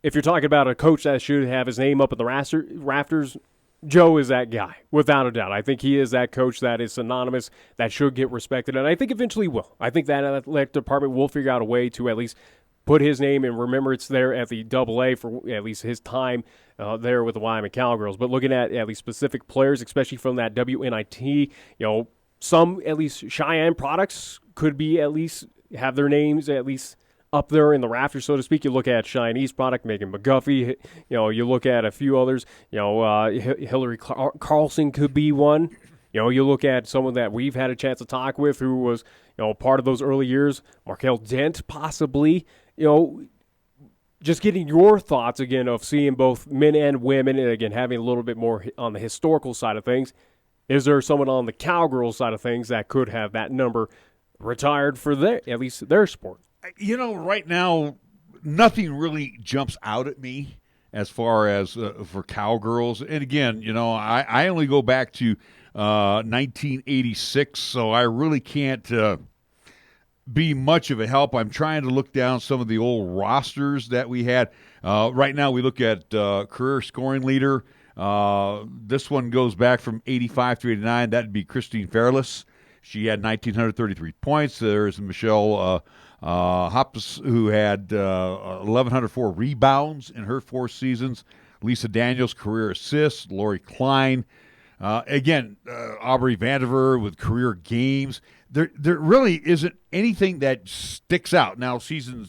If you're talking about a coach that should have his name up in the rafters, Joe is that guy, without a doubt. I think he is that coach that is synonymous, that should get respected, and I think eventually will. I think that athletic department will figure out a way to at least put his name in remembrance there at the AA for at least his time there with the Wyoming Cowgirls. But looking at least specific players, especially from that WNIT, some at least Cheyenne products could be at least have their names at least up there in the rafters, so to speak. You look at Chinese product, Megan McGuffey. You look at a few others. Hillary Carlson could be one. You look at someone that we've had a chance to talk with who was, part of those early years. Markel Dent, possibly. Just getting your thoughts, again, of seeing both men and women, and, again, having a little bit more on the historical side of things. Is there someone on the Cowgirl side of things that could have that number retired for at least their sport? Right now, nothing really jumps out at me as far as for Cowgirls. And again, I only go back to 1986, so I really can't be much of a help. I'm trying to look down some of the old rosters that we had. Right now, we look at career scoring leader. This one goes back from 85 to 89. That'd be Christine Fairless. She had 1,933 points. There's Michelle Hoppes, who had 1,104 rebounds in her 4 seasons. Lisa Daniels, career assists. Lori Klein. Aubrey Vandiver with career games. There really isn't anything that sticks out. Now, season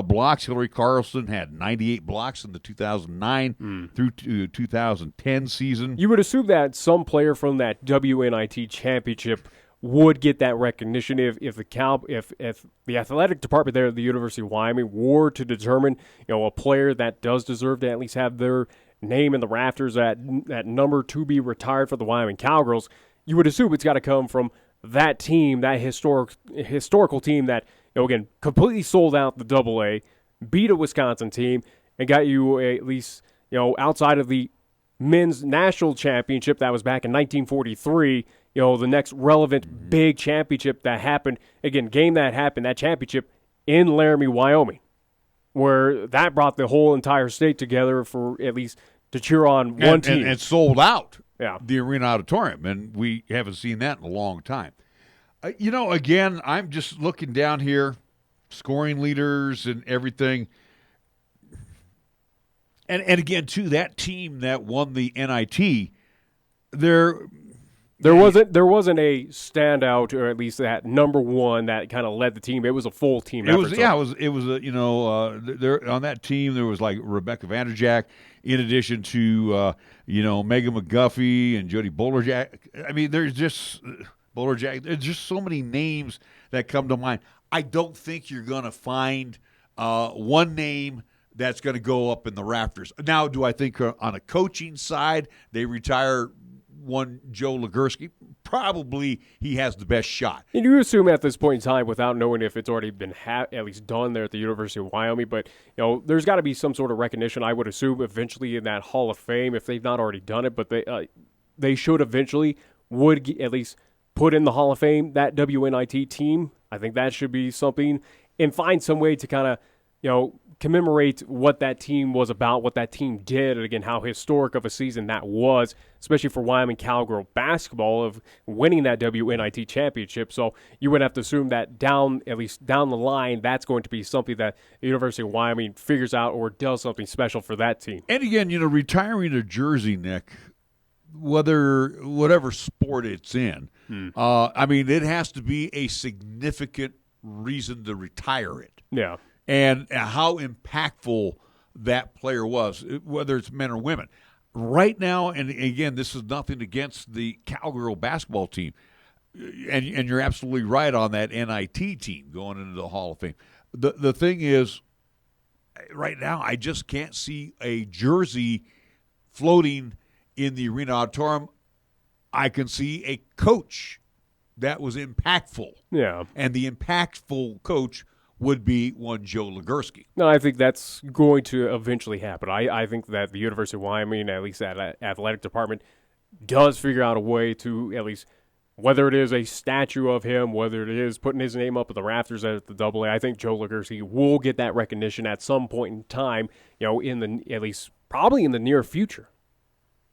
blocks, Hillary Carlson had 98 blocks in the 2009 through 2010 season. You would assume that some player from that WNIT championship would get that recognition if the athletic department there at the University of Wyoming were to determine a player that does deserve to at least have their name in the rafters, that number to be retired for the Wyoming Cowgirls. You would assume it's got to come from that team, that historical team that again completely sold out the AA, beat a Wisconsin team, and got you at least outside of the men's national championship that was back in 1943. The next relevant big championship that happened, that championship in Laramie, Wyoming, where that brought the whole entire state together for at least to cheer on one team. And sold out the Arena Auditorium, and we haven't seen that in a long time. Again, I'm just looking down here, scoring leaders and everything. And again, too, that team that won the NIT, there wasn't a standout, or at least that number one that kind of led the team. It was a full team effort. It was there on that team there was like Rebecca Vanderjack, in addition to Megan McGuffey and Jody Bolerjack. I mean, there's just so many names that come to mind. I don't think you're going to find one name that's going to go up in the rafters. Now, do I think on a coaching side they retire one Joe Legursky, probably he has the best shot. And you assume at this point in time, without knowing if it's already been at least done there at the University of Wyoming, but there's got to be some sort of recognition, I would assume, eventually in that Hall of Fame, if they've not already done it, but they should eventually at least put in the Hall of Fame that WNIT team. I think that should be something, and find some way to kind of, commemorate what that team was about, what that team did, and again, how historic of a season that was, especially for Wyoming Cowboy Basketball of winning that WNIT championship. So you would have to assume that at least down the line, that's going to be something that the University of Wyoming figures out or does something special for that team. And again, retiring a jersey, Nick, whatever sport it's in, it has to be a significant reason to retire it. Yeah. And how impactful that player was, whether it's men or women. Right now, and again, this is nothing against the Cowgirl basketball team, and you're absolutely right on that NIT team going into the Hall of Fame. The thing is, right now, I just can't see a jersey floating in the arena auditorium. I can see a coach that was impactful. Yeah. And the impactful coach would be one Joe Legursky. No, I think that's going to eventually happen. I think that the University of Wyoming, at least that athletic department, does figure out a way to at least, whether it is a statue of him, whether it is putting his name up at the rafters at the AA, I think Joe Legursky will get that recognition at some point in time, at least probably in the near future.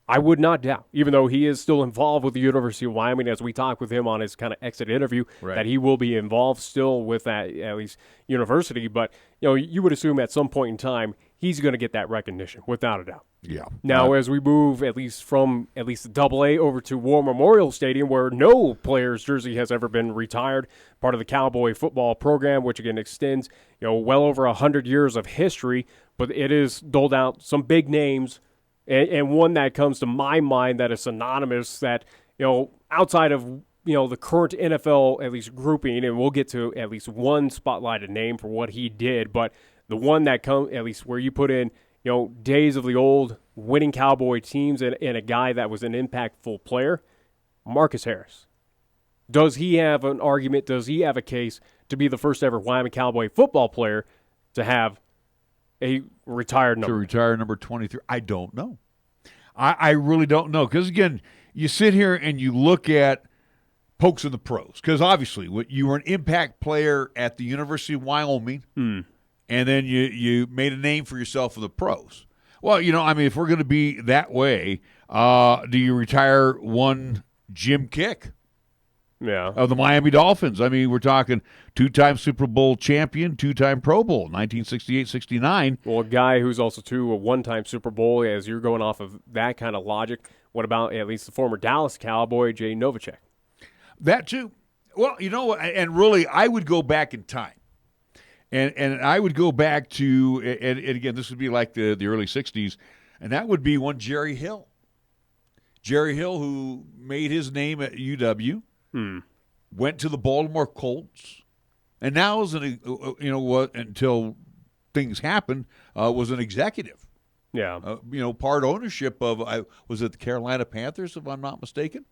I would not doubt, even though he is still involved with the University of Wyoming, as we talk with him on his kind of exit interview, that he will be involved still with that, at least, university. But, you would assume at some point in time, he's going to get that recognition, without a doubt. Yeah. Now, as we move from the AA over to War Memorial Stadium, where no player's jersey has ever been retired, part of the Cowboy football program, which again extends, well over 100 years of history, but it is doled out some big names. And one that comes to my mind that is synonymous that, outside of, the current NFL, at least grouping, and we'll get to at least one spotlighted name for what he did, but the one that comes, at least where you put in, days of the old winning Cowboy teams and a guy that was an impactful player, Marcus Harris. Does he have an argument? Does he have a case to be the first ever Wyoming Cowboy football player to have a retired number? To retire number 23. I don't know. I really don't know. Because, again, you sit here and you look at pokes in the pros. Because, obviously, you were an impact player at the University of Wyoming, and then you made a name for yourself in the pros. Well, if we're going to be that way, do you retire one Jim Kick? Yeah. Of the Miami Dolphins. We're talking two-time Super Bowl champion, two-time Pro Bowl, 1968-69. Well, a guy who's also, a one-time Super Bowl, as you're going off of that kind of logic, what about at least the former Dallas Cowboy, Jay Novacek? That, too. Well, and really, I would go back in time. And I would go back to, and again, this would be like the early 60s, and that would be one Jerry Hill. Jerry Hill, who made his name at UW. Went to the Baltimore Colts, and now is until things happened, was an executive. Yeah. Part ownership of was it the Carolina Panthers, if I'm not mistaken?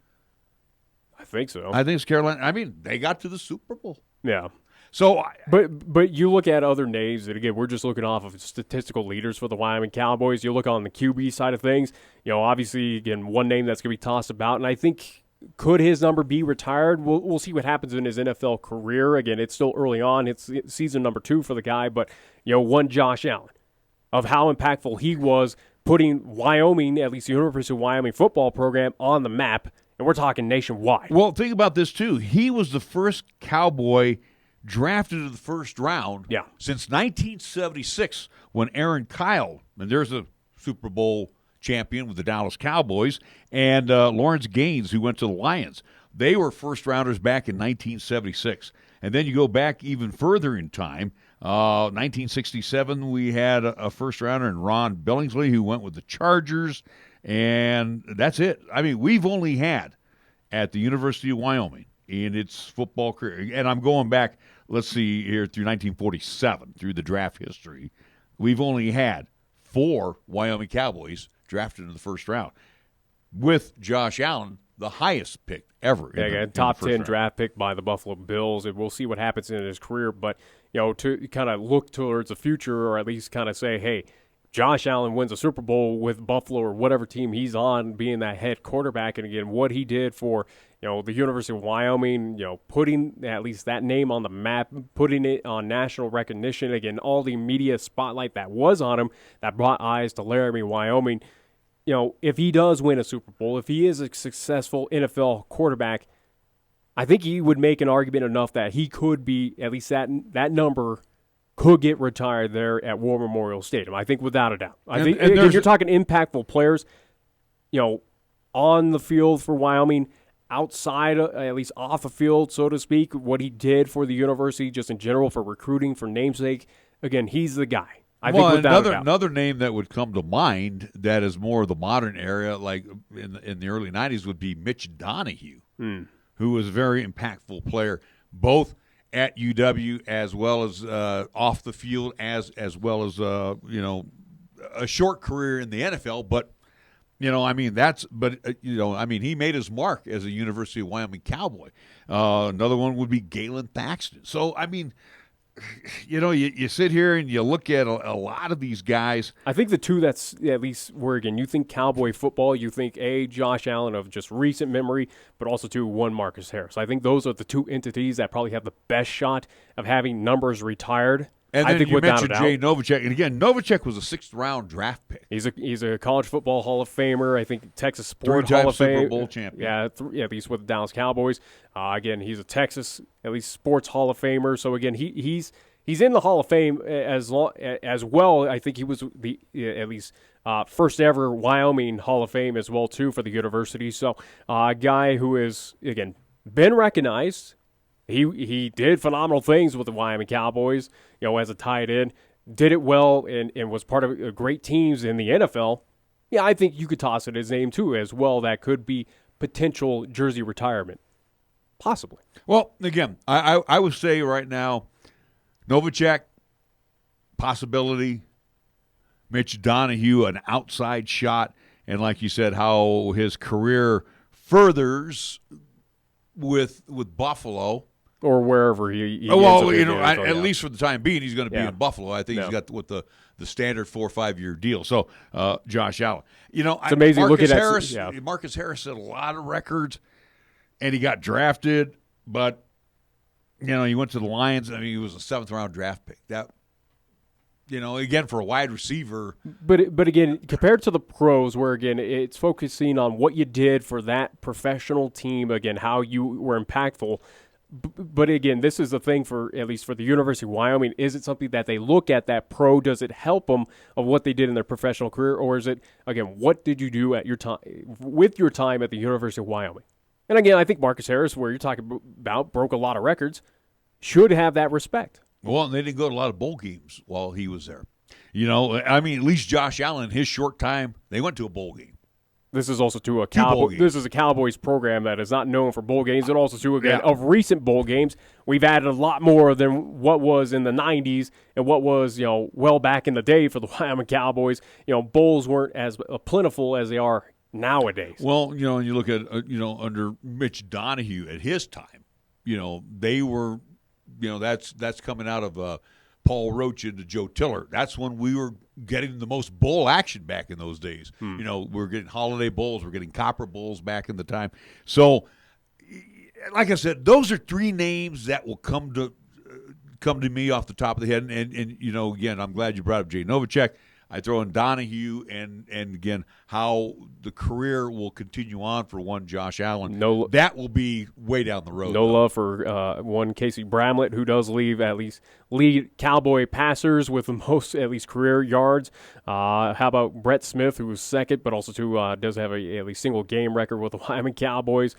I think so. I think it's Carolina. They got to the Super Bowl. Yeah. So, but you look at other names, and again, we're just looking off of statistical leaders for the Wyoming Cowboys. You look on the QB side of things. Obviously, again, one name that's going to be tossed about, and I think. Could his number be retired? We'll see what happens in his NFL career. Again, it's still early on. It's season number 2 for the guy. But, one Josh Allen, of how impactful he was putting Wyoming, at least the University of Wyoming football program, on the map. And we're talking nationwide. Well, think about this, too. He was the first Cowboy drafted in the first round since 1976 when Aaron Kyle, and there's a Super Bowl champion with the Dallas Cowboys, and Lawrence Gaines, who went to the Lions. They were first-rounders back in 1976. And then you go back even further in time. 1967, we had a first-rounder in Ron Billingsley, who went with the Chargers, and that's it. We've only had, at the University of Wyoming, in its football career, and I'm going back, let's see here, through 1947, through the draft history, we've only had 4 Wyoming Cowboys drafted in the first round. with Josh Allen, the highest pick ever. Top 10 draft pick by the Buffalo Bills, and we'll see what happens in his career. But, to kind of look towards the future, or at least kind of say, hey, Josh Allen wins a Super Bowl with Buffalo or whatever team he's on, being that head quarterback, and again, what he did for the University of Wyoming, putting at least that name on the map, putting it on national recognition, again, all the media spotlight that was on him that brought eyes to Laramie, Wyoming. If he does win a Super Bowl, if he is a successful NFL quarterback, I think he would make an argument enough that he could be, at least that number could get retired there at War Memorial Stadium. I think without a doubt. I think you're talking impactful players, on the field for Wyoming, outside, at least off the field, so to speak, what he did for the university just in general for recruiting, for namesake. Again, he's the guy. I think another name that would come to mind that is more of the modern era, like in the early 90s, would be Mitch Donahue, who was a very impactful player, both at UW as well as off the field, as well as a short career in the NFL. But he made his mark as a University of Wyoming Cowboy. Another one would be Galen Thaxton. So you sit here and you look at a lot of these guys. I think the two that's at least where, again, you think Cowboy football, you think Josh Allen of just recent memory, but also one Marcus Harris. I think those are the two entities that probably have the best shot of having numbers retired. And I then think you without mentioned a doubt. Jay Novacek, and again, Novacek was a 6th-round draft pick. He's a college football Hall of Famer. I think Texas Sport Three-time Hall of Fame. Super Bowl champion. Yeah, at least with the Dallas Cowboys. Again, he's a Texas at least sports Hall of Famer. So again, he's in the Hall of Fame as well. I think he was the at least first ever Wyoming Hall of Fame as well too for the university. So a guy who is, again, been recognized. He did phenomenal things with the Wyoming Cowboys, as a tight end. Did it well and was part of great teams in the NFL. Yeah, I think you could toss it his name too as well. That could be potential jersey retirement, possibly. Well, again, I would say right now, Novacek, possibility. Mitch Donahue, an outside shot. And like you said, how his career furthers with Buffalo. Or wherever he at least for the time being, he's going to be in Buffalo. I think he's got the standard 4 or 5 year deal. So, Josh Allen. It's amazing looking at Marcus Harris had a lot of records, and he got drafted, but he went to the Lions. I mean, he was a 7th-round draft pick. That, again, for a wide receiver. But again, compared to the pros, where, again, it's focusing on what you did for that professional team, again, how you were impactful. But again, this is the thing at least for the University of Wyoming. Is it something that they look at that pro? Does it help them of what they did in their professional career? Or is it, again, what did you do at your time with your time at the University of Wyoming? And again, I think Marcus Harris, where you're talking about, broke a lot of records, should have that respect. Well, and they didn't go to a lot of bowl games while he was there. At least Josh Allen, his short time, they went to a bowl game. This is also a Cowboy. This is a Cowboys program that is not known for bowl games, and also of recent bowl games, we've added a lot more than what was in the '90s and what was well back in the day for the Wyoming Cowboys. Bowls weren't as plentiful as they are nowadays. Well, and you look at under Mitch Donahue at his time, they were, that's coming out of Paul Roach into Joe Tiller. That's when we were getting the most bowl action back in those days. We're getting holiday bowls. We're getting copper bowls back in the time. So, like I said, those are 3 names that will come to me off the top of the head. And again, I'm glad you brought up Jay Novacek. I throw in Donahue and again, how the career will continue on for one Josh Allen. That will be way down the road. No love for one Casey Bramlett, who does lead Cowboy passers with the most, at least, career yards. How about Brett Smith, who was second, but also does have at least single game record with the Wyoming Cowboys.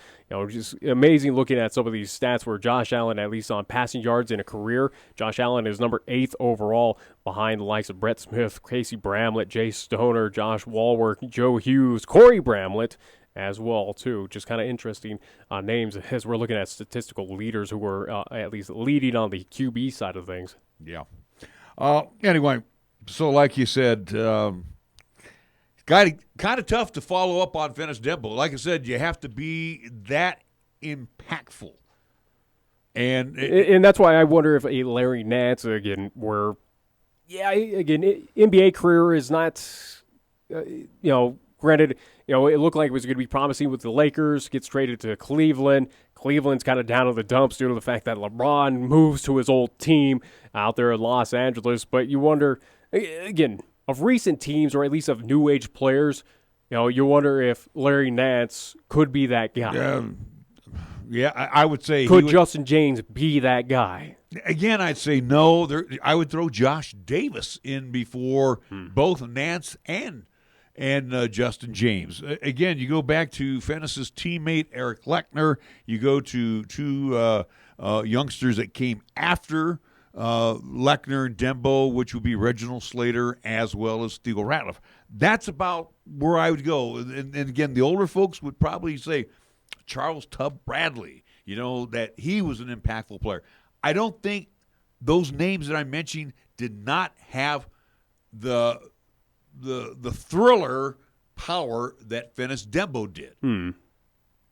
Just amazing looking at some of these stats where Josh Allen, at least on passing yards in a career, Josh Allen is number 8th overall behind the likes of Brett Smith, Casey Bramlett, Jay Stoner, Josh Walworth, Joe Hughes, Corey Bramlett as well, too. Just kind of interesting names as we're looking at statistical leaders who were at least leading on the QB side of things. Yeah. Anyway, so like you said, kind of tough to follow up on Fennis Dembo. Like I said, you have to be that impactful. And that's why I wonder if a Larry Nance, again, NBA career is not, granted, it looked like it was going to be promising with the Lakers, gets traded to Cleveland. Cleveland's kind of down in the dumps due to the fact that LeBron moves to his old team out there in Los Angeles. But you wonder, again, of recent teams, or at least of new age players, you wonder if Larry Nance could be that guy. Yeah, I would say. Could Justin James be that guy? Again, I'd say no. I would throw Josh Davis in before both Nance and Justin James. Again, you go back to Fennis's teammate Eric Lechner. You go to two youngsters that came after Lechner and Dembo, which would be Reginald Slater as well as Theo Ratliff. That's about where I would go. And again, the older folks would probably say Charles Tubb Bradley, that he was an impactful player. I don't think those names that I'm mentioning did not have the thriller power that Fennis Dembo did.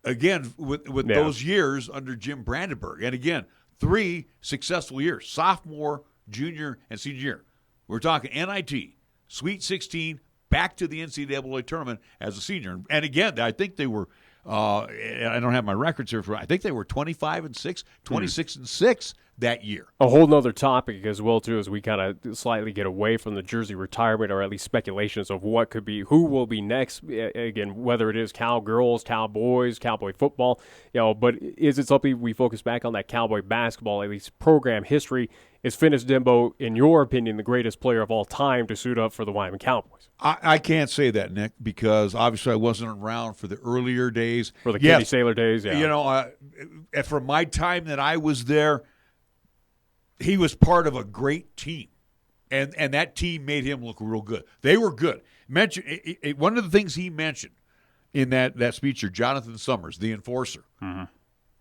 Again, with those years under Jim Brandenburg. And again, 3 successful years, sophomore, junior, and senior year. We're talking NIT, Sweet 16, back to the NCAA tournament as a senior. And again, I think they were I don't have my records here. I think they were 25-6, 26-6 that year. A whole nother topic as well, too, as we kind of slightly get away from the jersey retirement, or at least speculations of what could be, who will be next. Again, whether it is Cowgirls, Cowboys, Cowboy football, but is it something we focus back on that Cowboy basketball, at least program history? Is Fennis Dembo, in your opinion, the greatest player of all time to suit up for the Wyoming Cowboys? I can't say that, Nick, because obviously I wasn't around for the earlier days. For the Katie Saylor days, yeah. From my time that I was there, he was part of a great team, and that team made him look real good. They were good. One of the things he mentioned in that speech, Jonathan Summers, the enforcer,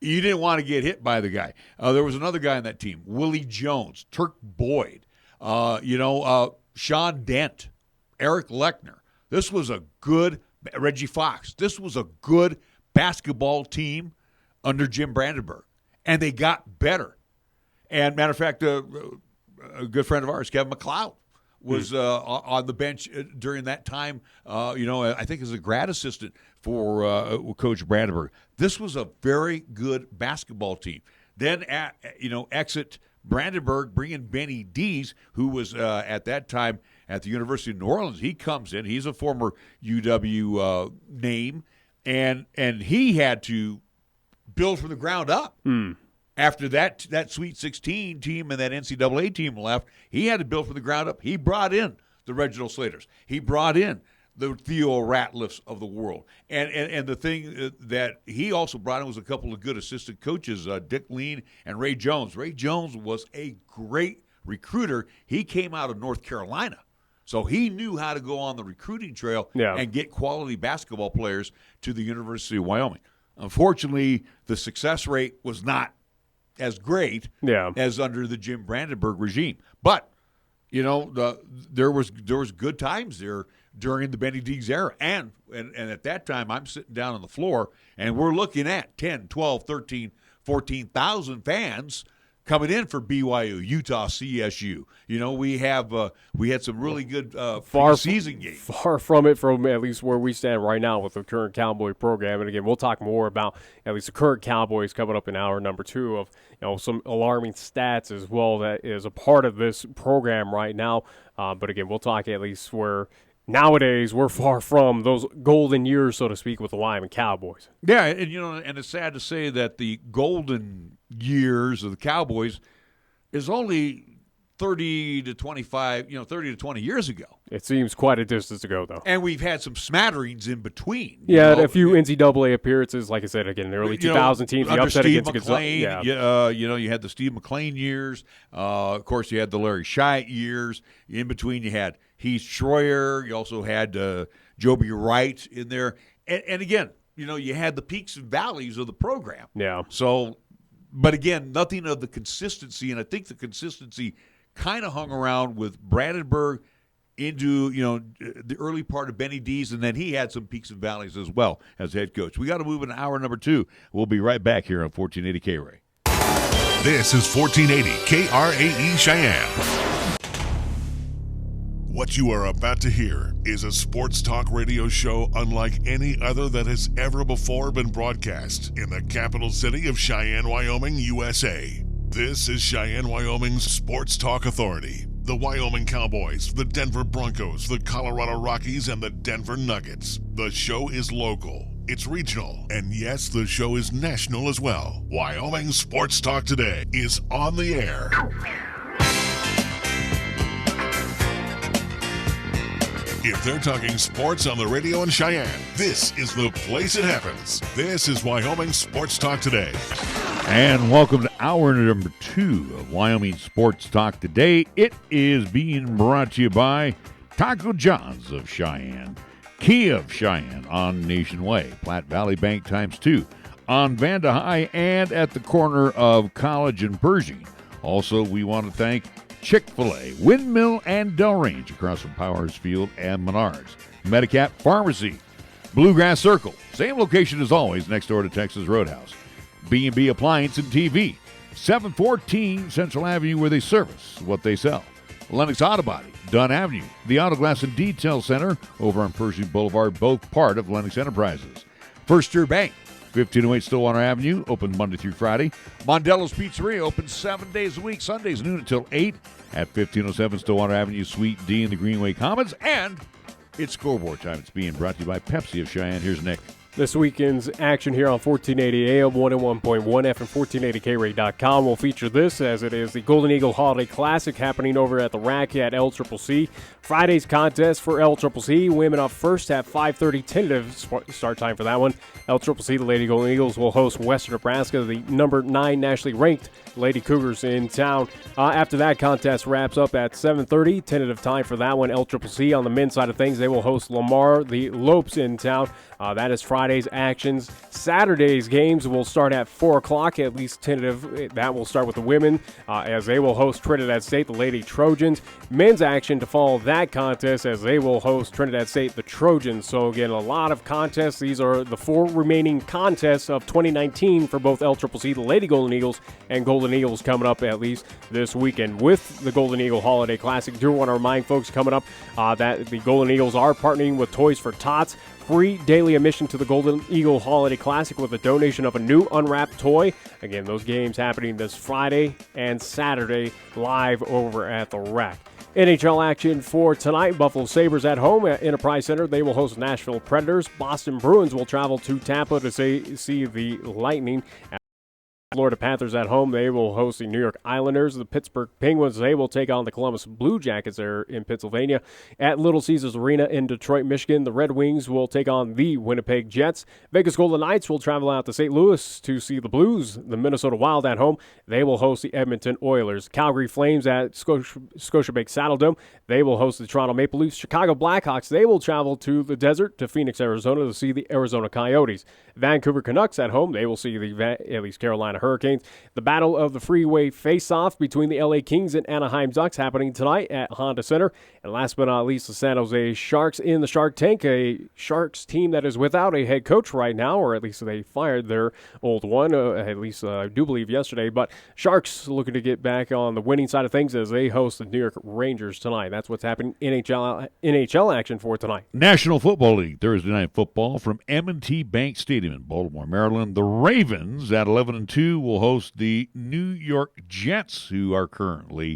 you didn't want to get hit by the guy. There was another guy on that team, Willie Jones, Turk Boyd, Sean Dent, Eric Lechner. This was a good Reggie Fox. This was a good basketball team under Jim Brandenburg, and they got better. And matter of fact, a good friend of ours, Kevin McLeod, was on the bench during that time. I think as a grad assistant for Coach Brandenburg. This was a very good basketball team. Then exit Brandenburg, bring in Benny Dees, who was at that time at the University of New Orleans. He comes in. He's a former UW name, and he had to build from the ground up. After that Sweet 16 team and that NCAA team left, he had to build from the ground up. He brought in the Reginald Slaters. He brought in the Theo Ratliffs of the world. And the thing that he also brought in was a couple of good assistant coaches, Dick Lean and Ray Jones. Ray Jones was a great recruiter. He came out of North Carolina. So he knew how to go on the recruiting trail and get quality basketball players to the University of Wyoming. Unfortunately, the success rate was not as great as under the Jim Brandenburg regime. But, there was good times there during the Benny Dees era. And at that time, I'm sitting down on the floor, and we're looking at 10, 12, 13, 14,000 fans coming in for BYU, Utah, CSU. We had some really good season games. Far from it, from at least where we stand right now with the current Cowboy program. And again, we'll talk more about at least the current Cowboys coming up in hour number 2 of some alarming stats as well that is a part of this program right now. But again, we'll talk at least where nowadays we're far from those golden years, so to speak, with the Wyoming Cowboys. Yeah, and it's sad to say that the golden years of the Cowboys is only 30 to 20 years ago. It seems quite a distance ago, though. And we've had some smatterings in between. Yeah, a few NCAA appearances, like I said, again, the early 2000 teams, the upset Steve against McLean, you had the Steve McLean years. Of course, you had the Larry Scheidt years. In between, you had Heath Schroyer. You also had Joby Wright in there. And again, you had the peaks and valleys of the program. Yeah. So, but again, nothing of the consistency. And I think the consistency kind of hung around with Brandenburg into, the early part of Benny D's, and then he had some peaks and valleys as well as head coach. We got to move in hour number 2. We'll be right back here on 1480 KRAE. This is 1480 KRAE Cheyenne. What you are about to hear is a sports talk radio show unlike any other that has ever before been broadcast in the capital city of Cheyenne, Wyoming, USA. This is Cheyenne, Wyoming's Sports Talk Authority. The Wyoming Cowboys, the Denver Broncos, the Colorado Rockies, and the Denver Nuggets. The show is local, it's regional, and yes, the show is national as well. Wyoming Sports Talk Today is on the air. If they're talking sports on the radio in Cheyenne, this is the place it happens. This is Wyoming Sports Talk Today. And welcome to hour number 2 of Wyoming Sports Talk Today. It is being brought to you by Taco John's of Cheyenne, Kia of Cheyenne on Nation Way, Platte Valley Bank ×2 on Vanda High and at the corner of College and Pershing. Also, we want to thank Chick-fil-A, Windmill, and Delrange across from Powers Field and Menards. Medicap Pharmacy, Bluegrass Circle, same location as always, next door to Texas Roadhouse. B&B Appliance and TV, 714 Central Avenue, where they service what they sell. Lennox Auto Body, Dunn Avenue, the Auto Glass and Detail Center over on Pershing Boulevard, both part of Lennox Enterprises. First Year Bank, 1508 Stillwater Avenue, open Monday through Friday. Mondello's Pizzeria, open 7 days a week, Sundays noon until 8 at 1507 Stillwater Avenue, Suite D in the Greenway Commons. And it's scoreboard time. It's being brought to you by Pepsi of Cheyenne. Here's Nick. This weekend's action here on 1480 AM, 101.1 FM, 1480KRAE.com will feature this, as it is the Golden Eagle Holiday Classic happening over at the rack at LCCC. Friday's contest for LCCC, women up first at 5:30, tentative start time for that one. LCCC, the Lady Golden Eagles, will host Western Nebraska, the number 9 nationally ranked Lady Cougars in town. After that contest wraps up at 7:30, tentative time for that one. LCCC on the men's side of things, they will host Lamar, the Lopes in town. That is Friday's actions. Saturday's games will start at 4 o'clock, at least tentative. That will start with the women, as they will host Trinidad State, the Lady Trojans. Men's action to follow that contest, as they will host Trinidad State, the Trojans. So again, a lot of contests. These are the 4 remaining contests of 2019 for both LCCC, the Lady Golden Eagles, and Golden Eagles coming up at least this weekend with the Golden Eagle Holiday Classic. Do want to remind folks coming up that the Golden Eagles are partnering with Toys for Tots. Free daily admission to the Golden Eagle Holiday Classic with a donation of a new unwrapped toy. Again, those games happening this Friday and Saturday live over at the rack. NHL action for tonight. Buffalo Sabres at home at Enterprise Center. They will host Nashville Predators. Boston Bruins will travel to Tampa to see the Lightning. Florida Panthers at home. They will host the New York Islanders. The Pittsburgh Penguins, they will take on the Columbus Blue Jackets there in Pennsylvania. At Little Caesars Arena in Detroit, Michigan, the Red Wings will take on the Winnipeg Jets. Vegas Golden Knights will travel out to St. Louis to see the Blues. The Minnesota Wild at home. They will host the Edmonton Oilers. Calgary Flames at Scotiabank Saddledome. They will host the Toronto Maple Leafs. Chicago Blackhawks, they will travel to the desert to Phoenix, Arizona to see the Arizona Coyotes. Vancouver Canucks at home. They will see the Carolina Hurricanes. The Battle of the Freeway face-off between the LA Kings and Anaheim Ducks happening tonight at Honda Center. And last but not least, the San Jose Sharks in the Shark Tank, a Sharks team that is without a head coach right now, or at least they fired their old one, at least I do believe yesterday. But Sharks looking to get back on the winning side of things as they host the New York Rangers tonight. That's what's happening in NHL action for tonight. National Football League Thursday Night Football from M&T Bank Stadium in Baltimore, Maryland. The Ravens at 11-2 will host the New York Jets, who are currently